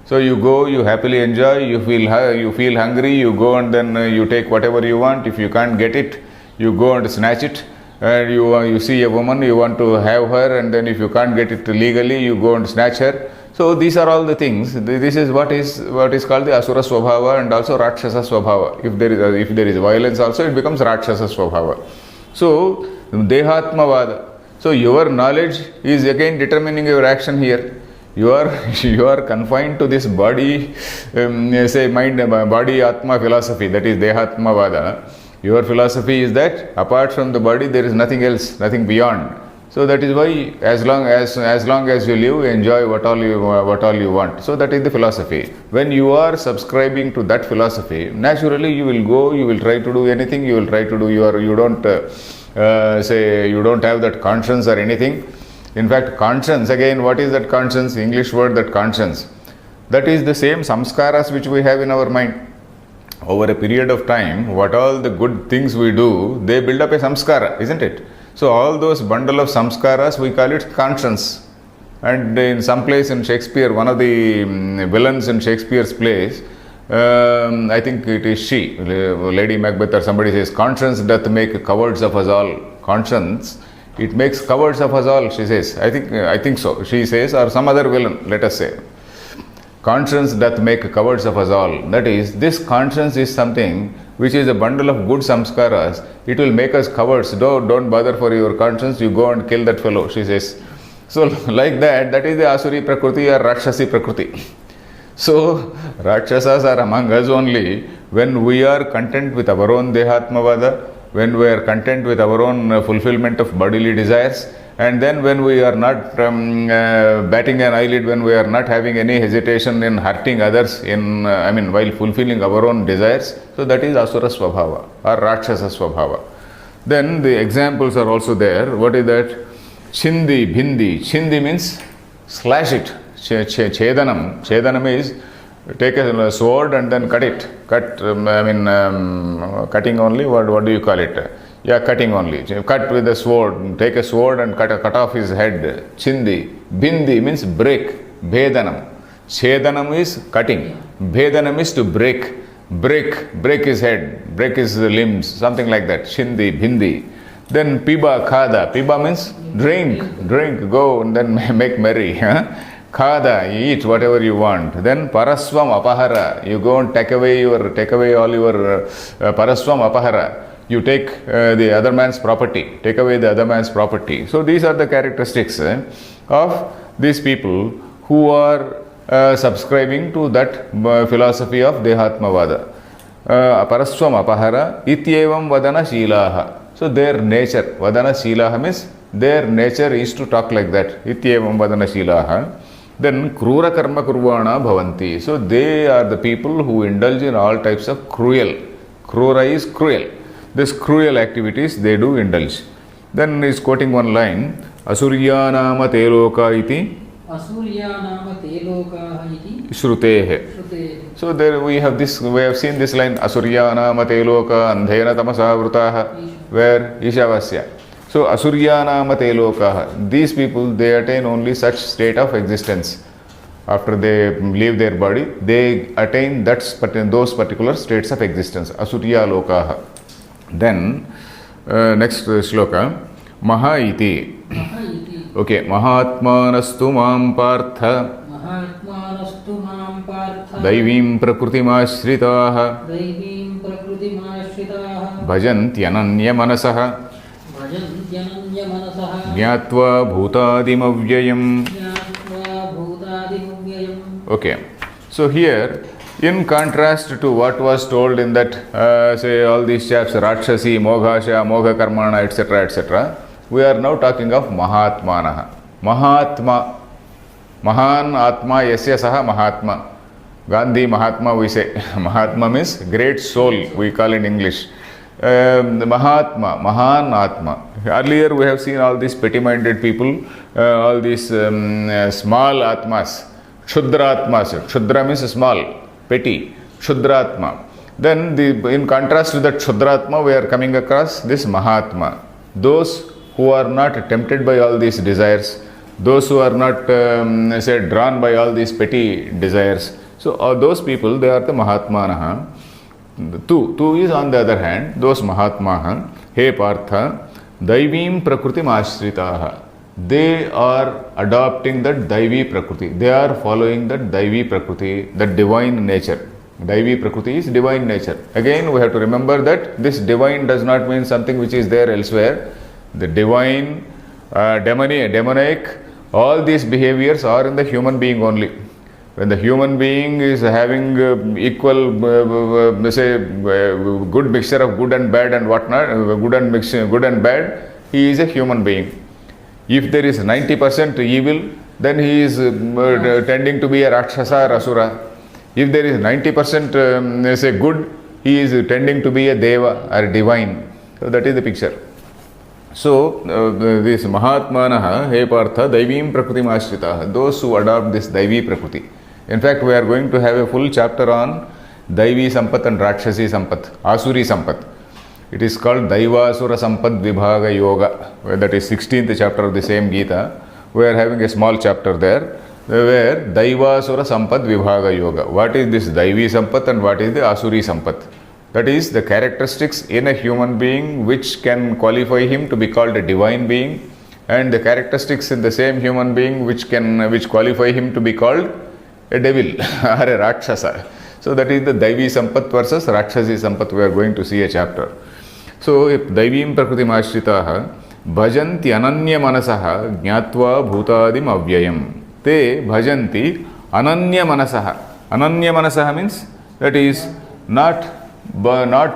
So you go, you happily enjoy, you feel hungry, you go and then you take whatever you want. If you can't get it, you go and snatch it. And you see a woman, you want to have her, and then if you can't get it legally, you go and snatch her. So these are all the things. This is what is called the Asura Swabhava and also Rakshasa Swabhava. If there is violence also, it becomes Rakshasa Swabhava. So Dehatmavada. So your knowledge is again determining your action here. You are confined to this body, body Atma philosophy. That is Dehatmavada. Your philosophy is that apart from the body, there is nothing else, nothing beyond. So that is why as long as you live, enjoy what all you want. So that is the philosophy. When you are subscribing to that philosophy, naturally you will go, you will try to do anything, you will try to do you don't have that conscience or anything. In fact, conscience, again, what is that conscience? English word, that conscience. That is the same samskaras which we have in our mind. Over a period of time, what all the good things we do, they build up a samskara, isn't it? So all those bundle of samskaras, we call it conscience. And in some place in Shakespeare, one of the villains in Shakespeare's plays, I think it is she, Lady Macbeth or somebody says, conscience doth make cowards of us all. Conscience, it makes cowards of us all, she says. I think so, she says, or some other villain, let us say. Conscience doth make cowards of us all. That is, this conscience is something which is a bundle of good samskaras. It will make us cowards. Don't bother for your conscience, you go and kill that fellow, she says. So like that is the Asuri Prakriti or Rakshasi Prakriti. So Rakshasas are among us only when we are content with our own Dehatmavada, when we are content with our own fulfillment of bodily desires, and then when we are not batting an eyelid, when we are not having any hesitation in hurting others while fulfilling our own desires. So that is Asura Swabhava or Rakshasa Swabhava. Then the examples are also there. What is that? Chindi, Bhindi. Chindi means slash it. Chedanam. Chedanam is take a sword and then cut it. Cutting only. What do you call it? Yeah, cutting only. Cut with a sword. Take a sword and cut off his head. Chindi. Bhindi means break. Bhedanam. Chedanam is cutting. Bhedanam is to break. Break his head. Break his limbs. Something like that. Chindi, Bhindi. Then Piba, Khada. Piba means drink. Go and then make merry. Khada, eat whatever you want. Then parasvam apahara, you go and take away all your parasvam apahara. You take the other man's property, take away the other man's property. So these are the characteristics of these people who are subscribing to that philosophy of Dehatmavada. Parasvam apahara ityevam vadana shilaha. So their nature, vadana shilaha means their nature is to talk like that. Ityevam vadana shilaha. Then krura karma kurvana bhavanti. So they are the people who indulge in all types of cruel. Krura is cruel. This cruel activities they do indulge. Then he is quoting one line. Asuryanama teloka iti Asuryanama telokaha iti shrutehe. Shrutehe. So there we have seen this line. Asuryanama teloka andhena tamasa vrutaha. Where Ishavasya. So Asuryanama telokaha. These people, they attain only such state of existence. After they leave their body, they attain those particular states of existence. Asurya lokaha. Then next shloka. Maha iti. Maha iti. Okay. Mahatmanastu mam partha Mahatmanastu mam partha daivim prakrutimashritah Daivim prakrutimashritah bhajantyananya manasaha Bhajantyananya manasaha jnatva bhutadimavyayam. Jnatva bhutadimavyayam. Okay. So here, in contrast to what was told in that, say all these chaps, Rakshasi, Moghasha, Mogha Karmana, etc., etc., we are now talking of Mahatmanaha. Mahatma. Mahan Atma Yasya Saha Mahatma. Gandhi Mahatma we say. Mahatma means great soul, we call in English. Mahatma, Mahan Atma. Earlier we have seen all these petty-minded people, all these small Atmas, Kshudra Atmas. Kshudra means small, petty, Kshudratma. Then in contrast to that Kshudratma, we are coming across this Mahatma. Those who are not tempted by all these desires, those who are not say drawn by all these petty desires. So those people, they are the Mahatmanaha. Two is on the other hand, those Mahatmaha, He Partha, Daivim Prakrutim Ashritaha. They are adopting that Daivi Prakriti. They are following that Daivi Prakriti, that divine nature. Daivi Prakriti is divine nature. Again, we have to remember that this divine does not mean something which is there elsewhere. The divine, demonic, all these behaviors are in the human being only. When the human being is having equal, good mixture of good and bad and whatnot, good and bad, he is a human being. If there is 90% evil, then he is tending to be a Rakshasa or Asura. If there is 90% say good, he is tending to be a Deva or divine. So that is the picture. So this Mahatmanaha, He Partha, Daivim Prakrutim Ashritaha, those who adopt this Daivi Prakriti. In fact, we are going to have a full chapter on Daivi Sampat and Rakshasi Sampat, Asuri Sampat. It is called Daivasura Sampat Vibhaga Yoga, that is 16th chapter of the same Gita. We are having a small chapter there, where Daivasura Sampat Vibhaga Yoga. What is this Daivi Sampat and what is the Asuri Sampat? That is the characteristics in a human being which can qualify him to be called a divine being, and the characteristics in the same human being which qualify him to be called a devil or a Rakshasa. So that is the Daivi Sampat versus Rakshasi Sampat. We are going to see a chapter. So if Daivim Prakrutim Ashritaha bhajanti ananya manasaha jnatva bhutadim avyayam. Te bhajanti ananya manasaha. Ananya manasaha means that is not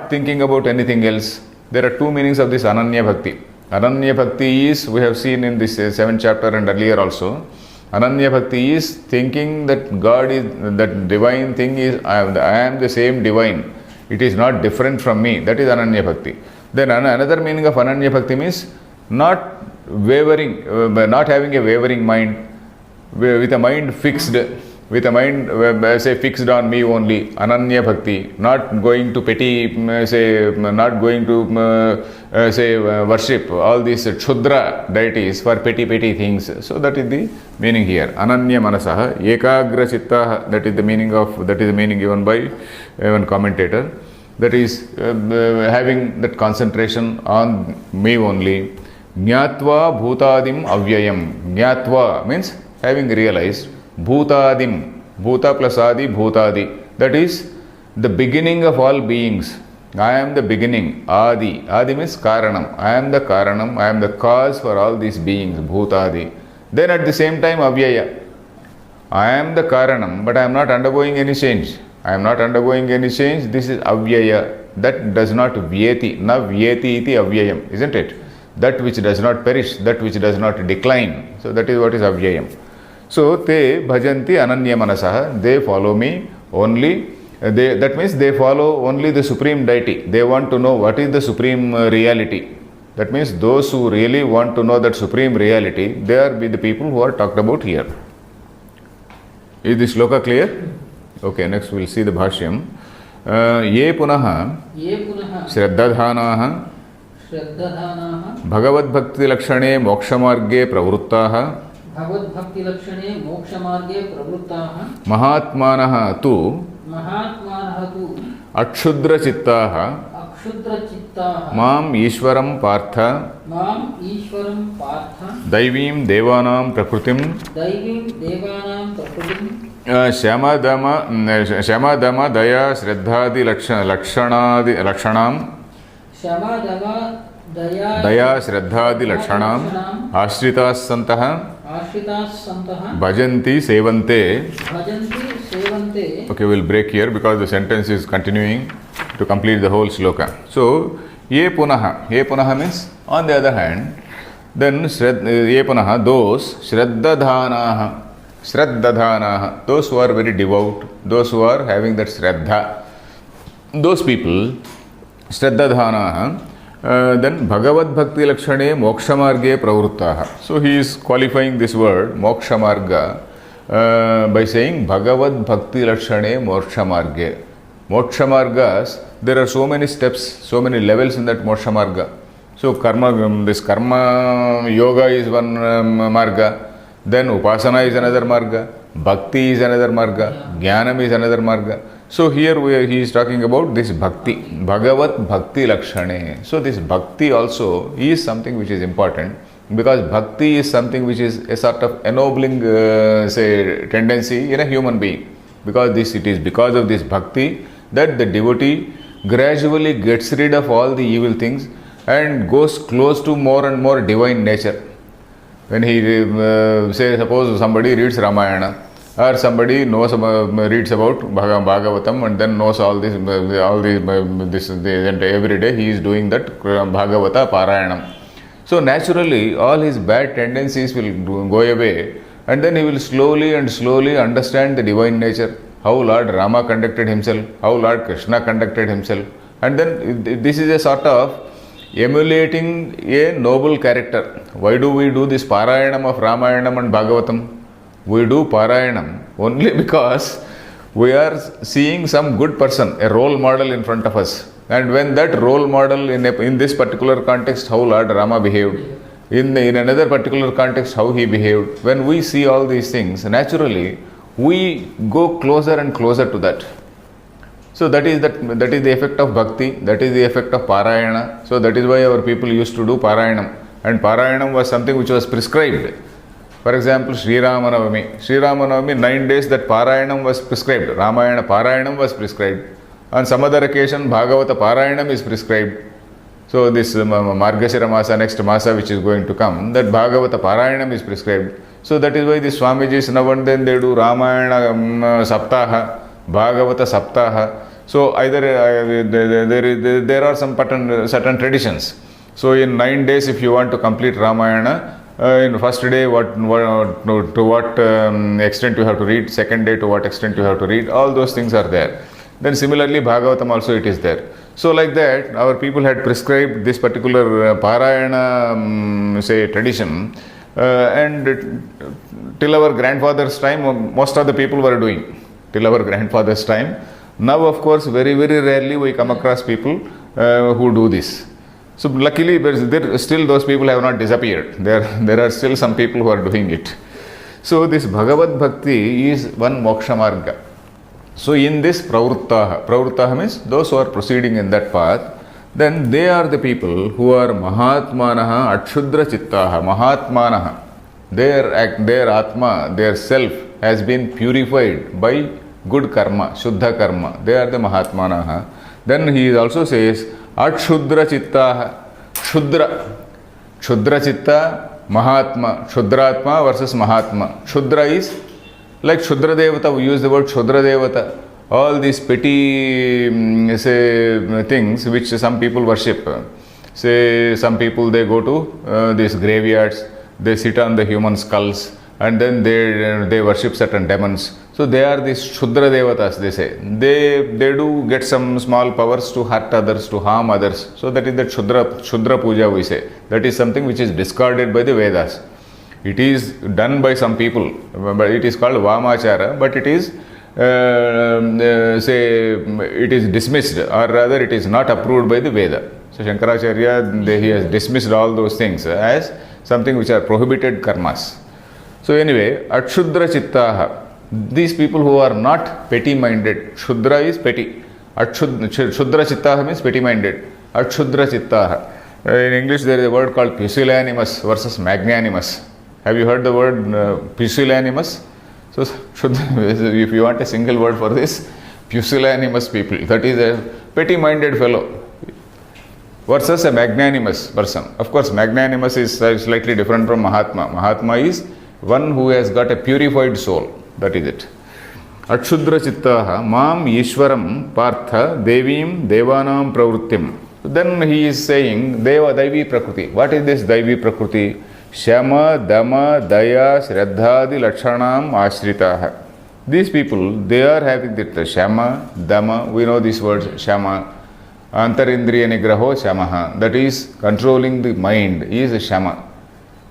thinking about anything else. There are two meanings of this Ananya Bhakti. Ananya Bhakti is, we have seen in this 7th chapter and earlier also, Ananya Bhakti is thinking that God is, that divine thing is, I am the same divine. It is not different from me. That is Ananya Bhakti. Then another meaning of Ananya Bhakti means not wavering, not having a wavering mind, with a mind fixed, with a mind say fixed on me only. Ananya Bhakti, not going to petty, not going to worship all these Kshudra deities for petty things. So that is the meaning here. Ananya Manasaha, Ekagra Chittaha, that is the meaning given by one commentator. That is having that concentration on me only. Jnatva Bhutadim Avyayam. Jnatva means having realized Bhutadim. Bhuta plus Adi, Bhutadi. That is the beginning of all beings. I am the beginning, Adi. Adi means Karanam. I am the Karanam, I am the cause for all these beings, Bhutadi. Then at the same time, Avyaya. I am the Karanam, but I am not undergoing any change. I am not undergoing any change. This is Avyaya. That does not Vyeti. Na Vyeti iti Avyayam, isn't it? That which does not perish, that which does not decline. So that is what is Avyayam. So te bhajanti ananya manasaha. They follow me only. That means they follow only the supreme deity. They want to know what is the supreme reality. That means those who really want to know that supreme reality, they are the people who are talked about here. Is this shloka clear? Okay, next we will see the bhashyam. Ye punaha shraddadhanaha bhagavad bhakti lakshane moksha marge pravruttaha भगवद्भक्तिलक्षणे मोक्षमार्गे प्रवृत्ताः महात्मानः तु अक्षुद्रचित्ताः माम् ईश्वरं पार्थ दैवीं देवानां प्रकृतिं शमदम दया श्रद्धादि लक्षणां दया श्रद्धादि लक्षणां आश्रिताः सन्तः bhajanti sevante. Okay, we will break here because the sentence is continuing to complete the whole shloka. So, ye punaha means on the other hand, then ye punaha, those shraddadhanaha, those who are very devout, those who are having that shraddha, those people, shraddadhanaha. Then Bhagavad Bhakti Lakshane Moksha Marge Pravruttaha. So he is qualifying this word Moksha Marga by saying Bhagavad Bhakti Lakshane Moksha Marge. Moksha Margas, there are so many steps, so many levels in that Moksha Marga. So this karma yoga is one marga, then upasana is another marga, bhakti is another marga, jnanam is another marga. So here he is talking about this bhakti, Bhagavat Bhakti Lakshane. So this bhakti also is something which is important because bhakti is something which is a sort of ennobling tendency in a human being. Because it is because of this bhakti that the devotee gradually gets rid of all the evil things and goes close to more and more divine nature. When he suppose somebody reads Ramayana, or somebody knows reads about Bhagavatam and then knows all this every day he is doing that Bhagavata Parayanam. So naturally all his bad tendencies will go away and then he will slowly understand the divine nature, how Lord Rama conducted himself, how Lord Krishna conducted himself, and then this is a sort of emulating a noble character. Why do we do this Parayanam of Ramayanam and Bhagavatam? We do Parayanam only because we are seeing some good person, a role model in front of us. And when that role model in this particular context, how Lord Rama behaved, in another particular context, how he behaved, when we see all these things, naturally, we go closer and closer to that. So that is the effect of bhakti, that is the effect of Parayana. So that is why our people used to do Parayanam. And Parayanam was something which was prescribed. For example, Sri Ramanavami, 9 days that Parayanam was prescribed. Ramayana Parayanam was prescribed. On some other occasion, Bhagavata Parayanam is prescribed. So this Margashira Masa, next Masa which is going to come, that Bhagavata Parayanam is prescribed. So that is why the Swamijis now and then they do Ramayana Saptaha, Bhagavata Saptaha. So either there are some certain traditions. So in 9 days if you want to complete Ramayana, in the first day to what extent you have to read, second day to what extent you have to read, all those things are there. Then similarly Bhagavatam also it is there. So like that our people had prescribed this particular Parayana tradition and till our grandfather's time most of the people were doing, till our grandfather's time. Now of course very rarely we come across people who do this. So luckily still those people have not disappeared. There are still some people who are doing it. So this Bhagavad Bhakti is one moksha marga. So in this pravruttaha means those who are proceeding in that path, then they are the people who are mahatmanaha akshudra chittaha. Mahatmanaha, their atma, their self has been purified by good karma, Shuddha karma. They are the Mahatmanaha. Then he also says, Atshudra Chittaha. Shudra Chitta, Mahatma. Shudratma versus Mahatma. Shudra is like Shudra Devata. We use the word Shudra Devata. All these petty things which some people worship. Say some people, they go to these graveyards, they sit on the human skulls, and then they worship certain demons. So they are these Shudra Devatas, they say. They do get some small powers to hurt others, to harm others. So that is the Shudra Puja we say. That is something which is discarded by the Vedas. It is done by some people, but it is called Vamachara, but it is it is dismissed, or rather it is not approved by the Veda. So Shankaracharya, he has dismissed all those things as something which are prohibited karmas. So anyway, Atshudra Chittaha, these people who are not petty-minded, Shudra is petty, Shudra Chittaha means petty-minded, Atshudra Chittaha. In English there is a word called pusillanimous versus magnanimous. Have you heard the word pusillanimous? So if you want a single word for this, pusillanimous people, that is a petty-minded fellow versus a magnanimous person. Of course, magnanimous is slightly different from Mahatma. Mahatma is one who has got a purified soul. That is it. Atshudra Chittaha Mam Ishwaram Partha Devim Devanam Pravrittim. Then he is saying Deva Daivi Prakriti. What is this Daivi Prakriti? Shama, Dama, Daya, Shraddhadi, Lakshanam, Ashritaha. These people, they are having the Shama, Dama, we know these words, Shama, Antarindriya Nigraho, Shamaha. That is controlling the mind, is a Shama.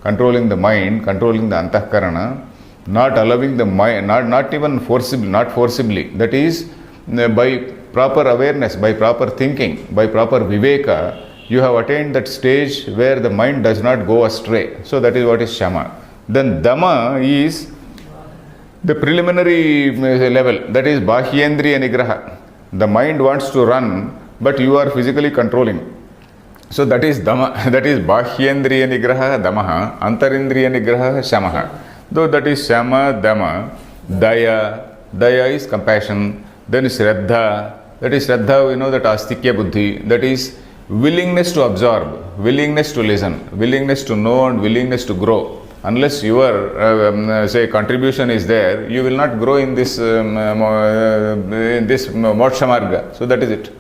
Controlling the mind, controlling the Antahkarana, not allowing the mind, not even forcibly, not forcibly. That is by proper awareness, by proper thinking, by proper viveka, you have attained that stage where the mind does not go astray. So that is what is Shama. Then Dama is the preliminary level, that is Bahyendriya Nigraha. The mind wants to run, but you are physically controlling. So that is Dama, that is Bahyendriya Nigraha Damaha, Antarindriya Nigraha Shamaha. Though that is Shama, Dama, Daya. Daya is compassion. Then Shraddha, that is Shraddha, we know that Astikya Buddhi, that is willingness to absorb, willingness to listen, willingness to know and willingness to grow. Unless your contribution is there, you will not grow in this moksha marga. So that is it.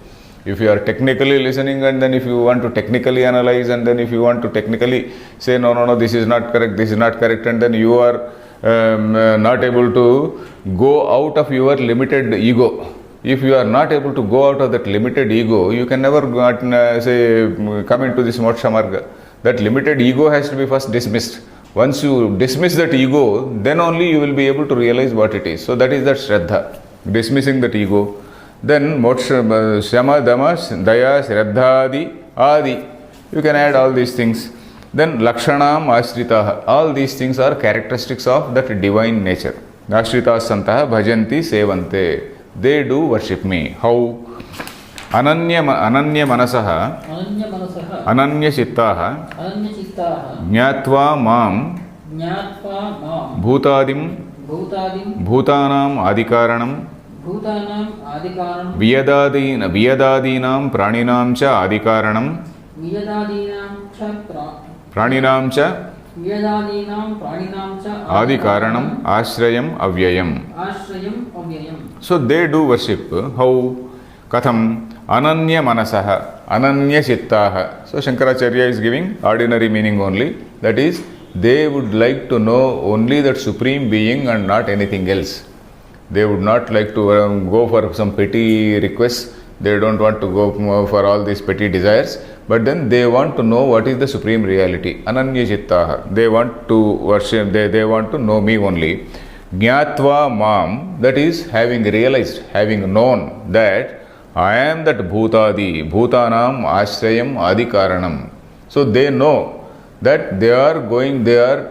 If you are technically listening, and then if you want to technically analyze, and then if you want to technically say no, this is not correct, and then you are not able to go out of your limited ego. If you are not able to go out of that limited ego, you can never come into this moksha marga. That limited ego has to be first dismissed. Once you dismiss that ego, then only you will be able to realize what it is. So that is that Shraddha, dismissing that ego. Then moksha, Shama, Dama, Daya, Shraddhadi, Adi. You can add all these things. Then Lakshanam, Ashritaha. All these things are characteristics of that divine nature. Ashrita Santaha Bhajanti Sevante. They do worship me. How? Ananya Manasaha, Ananya Chittaha, Jnatva Mam, Bhutadim, Bhutanam Adikaranam, Vyadadinam Praninam Cha Adikaranam, Praninam Cha Adikaranam Ashrayam Avyayam. So they do worship. How? Katham Ananya Manasaha, Ananya Chittaha. So Shankaracharya is giving ordinary meaning only. That is, they would like to know only that Supreme Being and not anything else. They would not like to go for some petty requests. They don't want to go for all these petty desires. But then they want to know what is the Supreme Reality. Ananya Chittaha. They want to worship, they want to know me only. Jnatva Mam, that is having realized, having known that I am that Bhutadi, Bhutanam Ashrayam Adikaranam. So they know that they are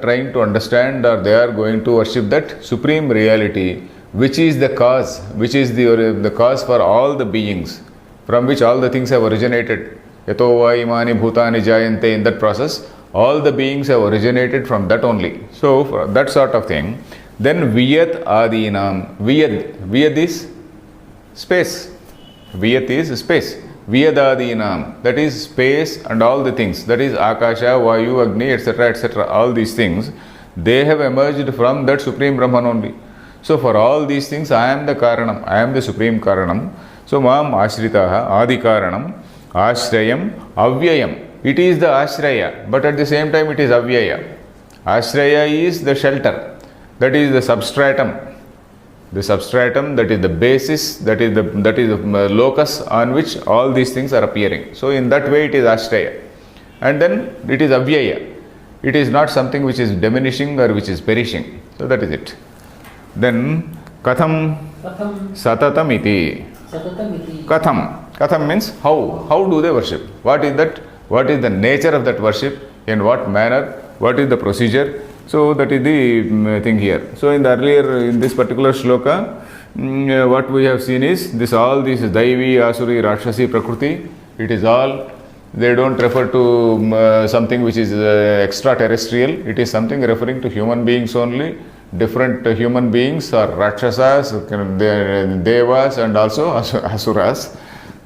trying to understand, or they are going to worship that Supreme Reality, which is the cause, which is the cause for all the beings, from which all the things have originated. Yato va imani bhutani jayante. In that process, all the beings have originated from that only. So, for that sort of thing, Then Viyat Adinam. Viyad is space. Viyat is space. Viyadadinam, that is space and all the things, that is Akasha, Vayu, Agni, etc., all these things, they have emerged from that Supreme Brahman only. So for all these things, I am the Karanam, I am the Supreme Karanam. So Mam Ashritaha, Adi Karanam, Ashrayam, Avyayam. It is the Ashraya, but at the same time it is Avyaya. Ashraya is the shelter, that is the substratum. The substratum, that is the basis, that is the locus on which all these things are appearing. So in that way it is Ashraya. And then it is Avyaya. It is not something which is diminishing or which is perishing. So that is it. Then Katham Satatam iti. Katham means how. How do they worship? What is that? What is the nature of that worship? In what manner? What is the procedure? So that is the thing here. So in this particular shloka, what we have seen is all this Daivi, Asuri, Rakshasi, Prakriti. It is all, they don't refer to something which is extraterrestrial. It is something referring to human beings only. Different human beings are Rakshasas, Devas and also Asuras.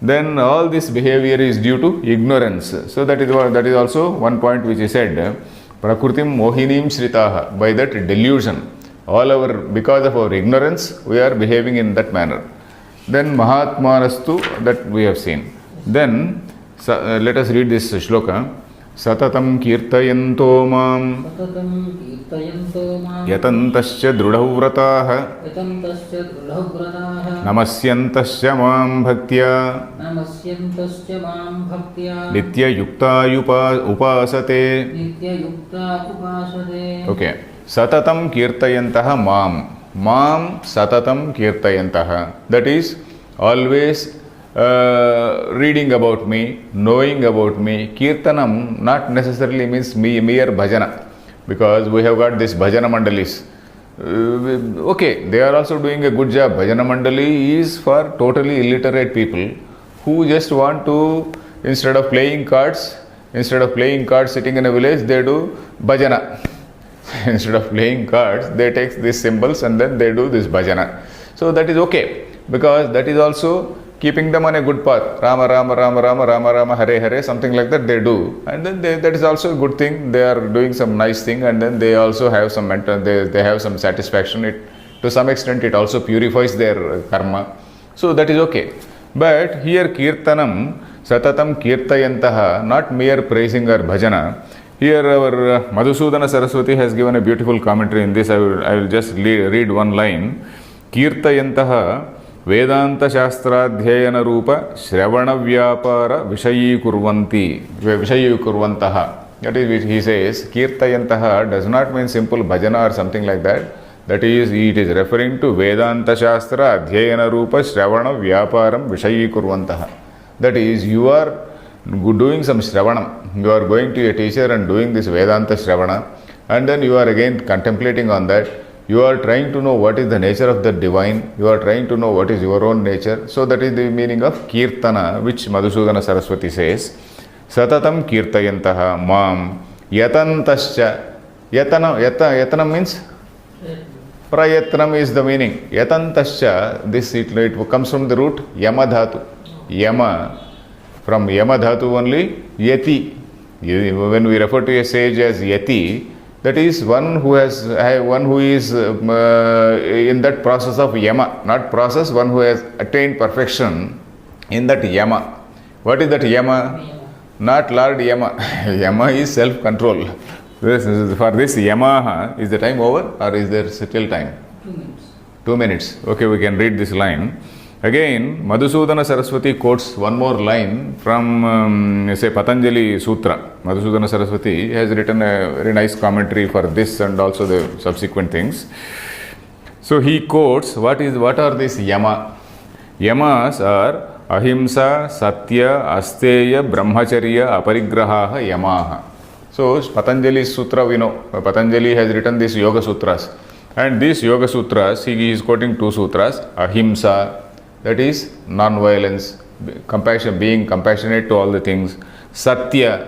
Then all this behavior is due to ignorance. So that is also one point which is said. Prakritim mohinim shritaha, by that delusion, because of our ignorance, we are behaving in that manner. Then Mahatmanastu, that we have seen. Then let us read this shloka. Satatam kirtayanto mam yatantasya drudhavrataha namasyantasya mam bhaktya nitya yukta upasate. Okay. Satatam kirtayantaha mam satatam kirtayantaha. That is always reading about me, knowing about me. Kirtanam not necessarily means mere bhajana, because we have got this bhajana mandalis. Okay, they are also doing a good job. Bhajana mandali is for totally illiterate people who just want to, instead of playing cards sitting in a village, they do bhajana. Instead of playing cards, they take these symbols and then they do this bhajana. So that is okay, because that is also keeping them on a good path. Rama, Rama, Rama, Rama, Rama, Rama, Hare, Hare, something like that they do. And then that is also a good thing. They are doing some nice thing, and then they also have some mental, they have some satisfaction. To some extent, it also purifies their karma. So that is okay. But here Kirtanam, Satatam Kirtayantaha, not mere praising or bhajana. Here our Madhusudana Saraswati has given a beautiful commentary in this. I will just read one line. Kirtayantaha Vedanta Shastradhyayana Rupa Shravana Vyapara Vishayi Kurvantaha. That is which he says, Kirtayantaha does not mean simple bhajana or something like that. That is, it is referring to Vedanta Shastra Adhyayana Rupa Shravana Vyaparam Vishayi Kurvantaha. That is, you are doing some Shravanam. You are going to a teacher and doing this Vedanta Shravana, and then you are again contemplating on that. You are trying to know what is the nature of the divine. You are trying to know what is your own nature. So that is the meaning of Kirtana, which Madhusudana Saraswati says. Satatam Kirtayantaha Mam Yatantascha. Yatana means? Prayatnam is the meaning. Yatantascha, this it comes from the root Yamadhatu. Yama. From Yamadhatu only Yati. When we refer to a sage as Yati, that is one who is in that process of yama, not process, one who has attained perfection in that yama. What is that yama? Not Lord Yama. Yama is self-control. For this Yamaha, is the time over or is there still time? 2 minutes. 2 minutes. Okay, we can read this line. Again, Madhusudana Saraswati quotes one more line from, say, Patanjali Sutra. Madhusudana Saraswati has written a very nice commentary for this and also the subsequent things. So he quotes, what are these yama? Yamas are ahimsa, satya, asteya, brahmacharya, aparigraha, yamaha. So Patanjali Sutra, we know, Patanjali has written these Yoga Sutras. And these Yoga Sutras, he is quoting 2 sutras, ahimsa, that is non-violence, compassion, being compassionate to all the things. Satya,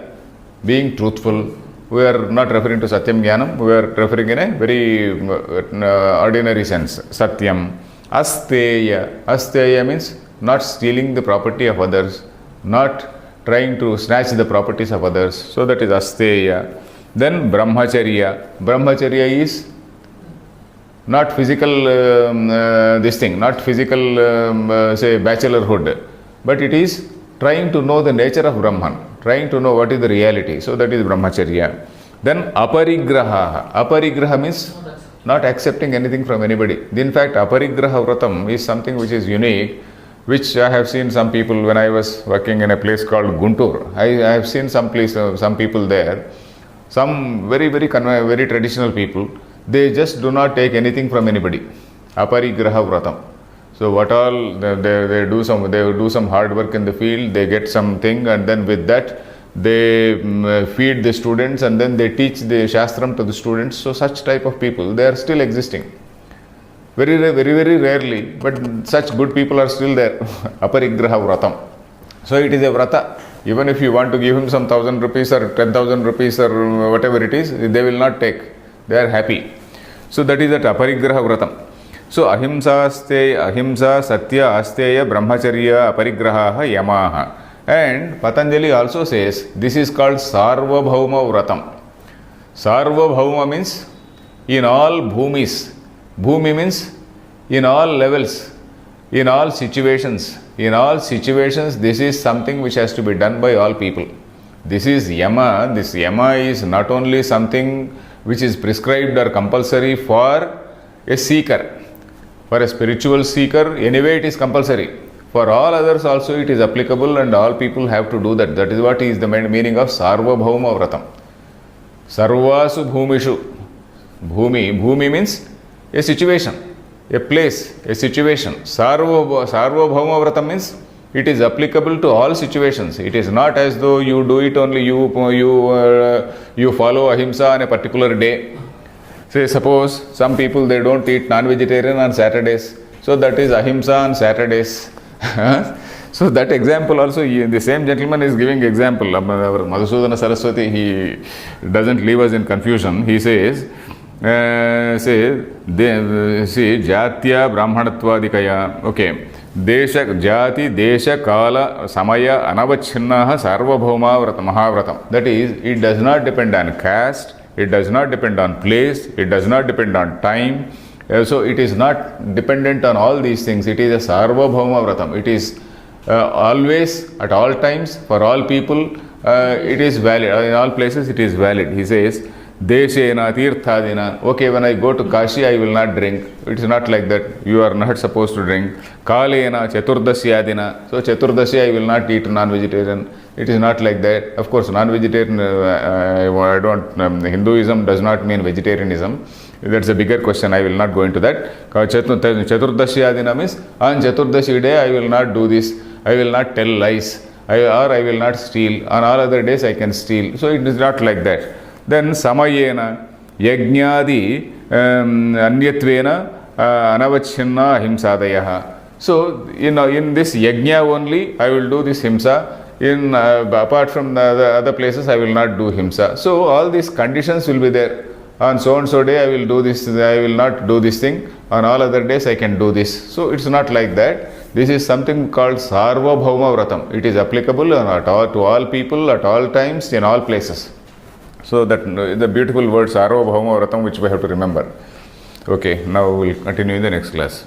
being truthful. we are not referring to Satyam Jnanam, we are referring in a very ordinary sense. Satyam. Asteya. Asteya means not stealing the property of others, not trying to snatch the properties of others. So that is Asteya. Then Brahmacharya. Brahmacharya is not physical not physical say bachelorhood, but it is trying to know the nature of Brahman, trying to know what is the reality. So that is Brahmacharya. Then Aparigraha. Aparigraha means not accepting anything from anybody. In fact, Aparigraha Vratam is something which is unique, which I have seen some people when I was working in a place called Guntur. I have seen some people there, some very traditional people. They just do not take anything from anybody. Aparigraha Vratam. So what all they do some hard work in the field, they get something, and then with that they feed the students, and then they teach the Shastram to the students. So such type of people, they are still existing. Very rarely, but such good people are still there. Aparigraha Vratam. So it is a Vrata. Even if you want to give him some 1,000 rupees or 10,000 rupees or whatever it is, they will not take. They are happy. So that is that Aparigraha Vratam. So ahimsa, satya, asteya, brahmacharya, aparigraha, yamaha. And Patanjali also says this is called Sarvabhauma Vratam. Sarvabhauma means in all bhumis. Bhumi means in all levels, in all situations. In all situations, this is something which has to be done by all people. This is yama. This yama is not only something which is prescribed or compulsory for a seeker. For a spiritual seeker, anyway it is compulsory. For all others also it is applicable, and all people have to do that. That is what is the meaning of Sarvabhauma Vratam. Sarvasu Bhumishu. Bhumi means a situation, a place, a situation. Sarvabhauma Vratam means it is applicable to all situations. It is not as though you do it only, you follow ahimsa on a particular day. Say suppose some people, they don't eat non-vegetarian on Saturdays. So that is ahimsa on Saturdays. So that example also, the same gentleman is giving example. Our Madhusudana Saraswati, he doesn't leave us in confusion. He says, Jatya Brahmanatvadikaya. Okay. Jati, Desha, Kala, Samaya, Anavachinnaha, Sarvabhauma Mahavratam. That is, it does not depend on caste. It does not depend on place, it does not depend on time. So it is not dependent on all these things. It is a Sarvabhauma Vratam. It is always, at all times, for all people, it is valid. In all places it is valid. He says, Deshena Tirthadina. Okay, when I go to Kashi, I will not drink. It is not like that. You are not supposed to drink. Kalena Chaturdasyadina. So Chaturdashi, I will not eat non-vegetarian. It is not like that. Of course, non-vegetarian, Hinduism does not mean vegetarianism. That's a bigger question. I will not go into that. Chaturdasyadina means on Chaturdashi day, I will not do this. I will not tell lies. Or I will not steal. On all other days, I can steal. So it is not like that. Then Samayena, Yajnadi, Anyatvena, Anavachinna, Himsadayaha. So, in this Yajna only, I will do this Himsa. Apart from the other places, I will not do Himsa. So, all these conditions will be there. On so and so day, I will do this, I will not do this thing. On all other days, I can do this. So, it's not like that. This is something called Sarvabhauma Vratam. It is applicable to all people, at all times, in all places. So that the beautiful word Sarvabhauma Vratam, which we have to remember. Okay, now we will continue in the next class.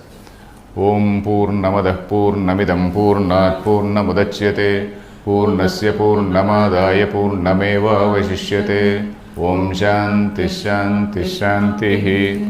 Om Purnamadah Purnamidam Purnat Purnamudachyate Purnasya Purnamadaya Purnameva Vashishyate Om Shanti Shanti Shantihi.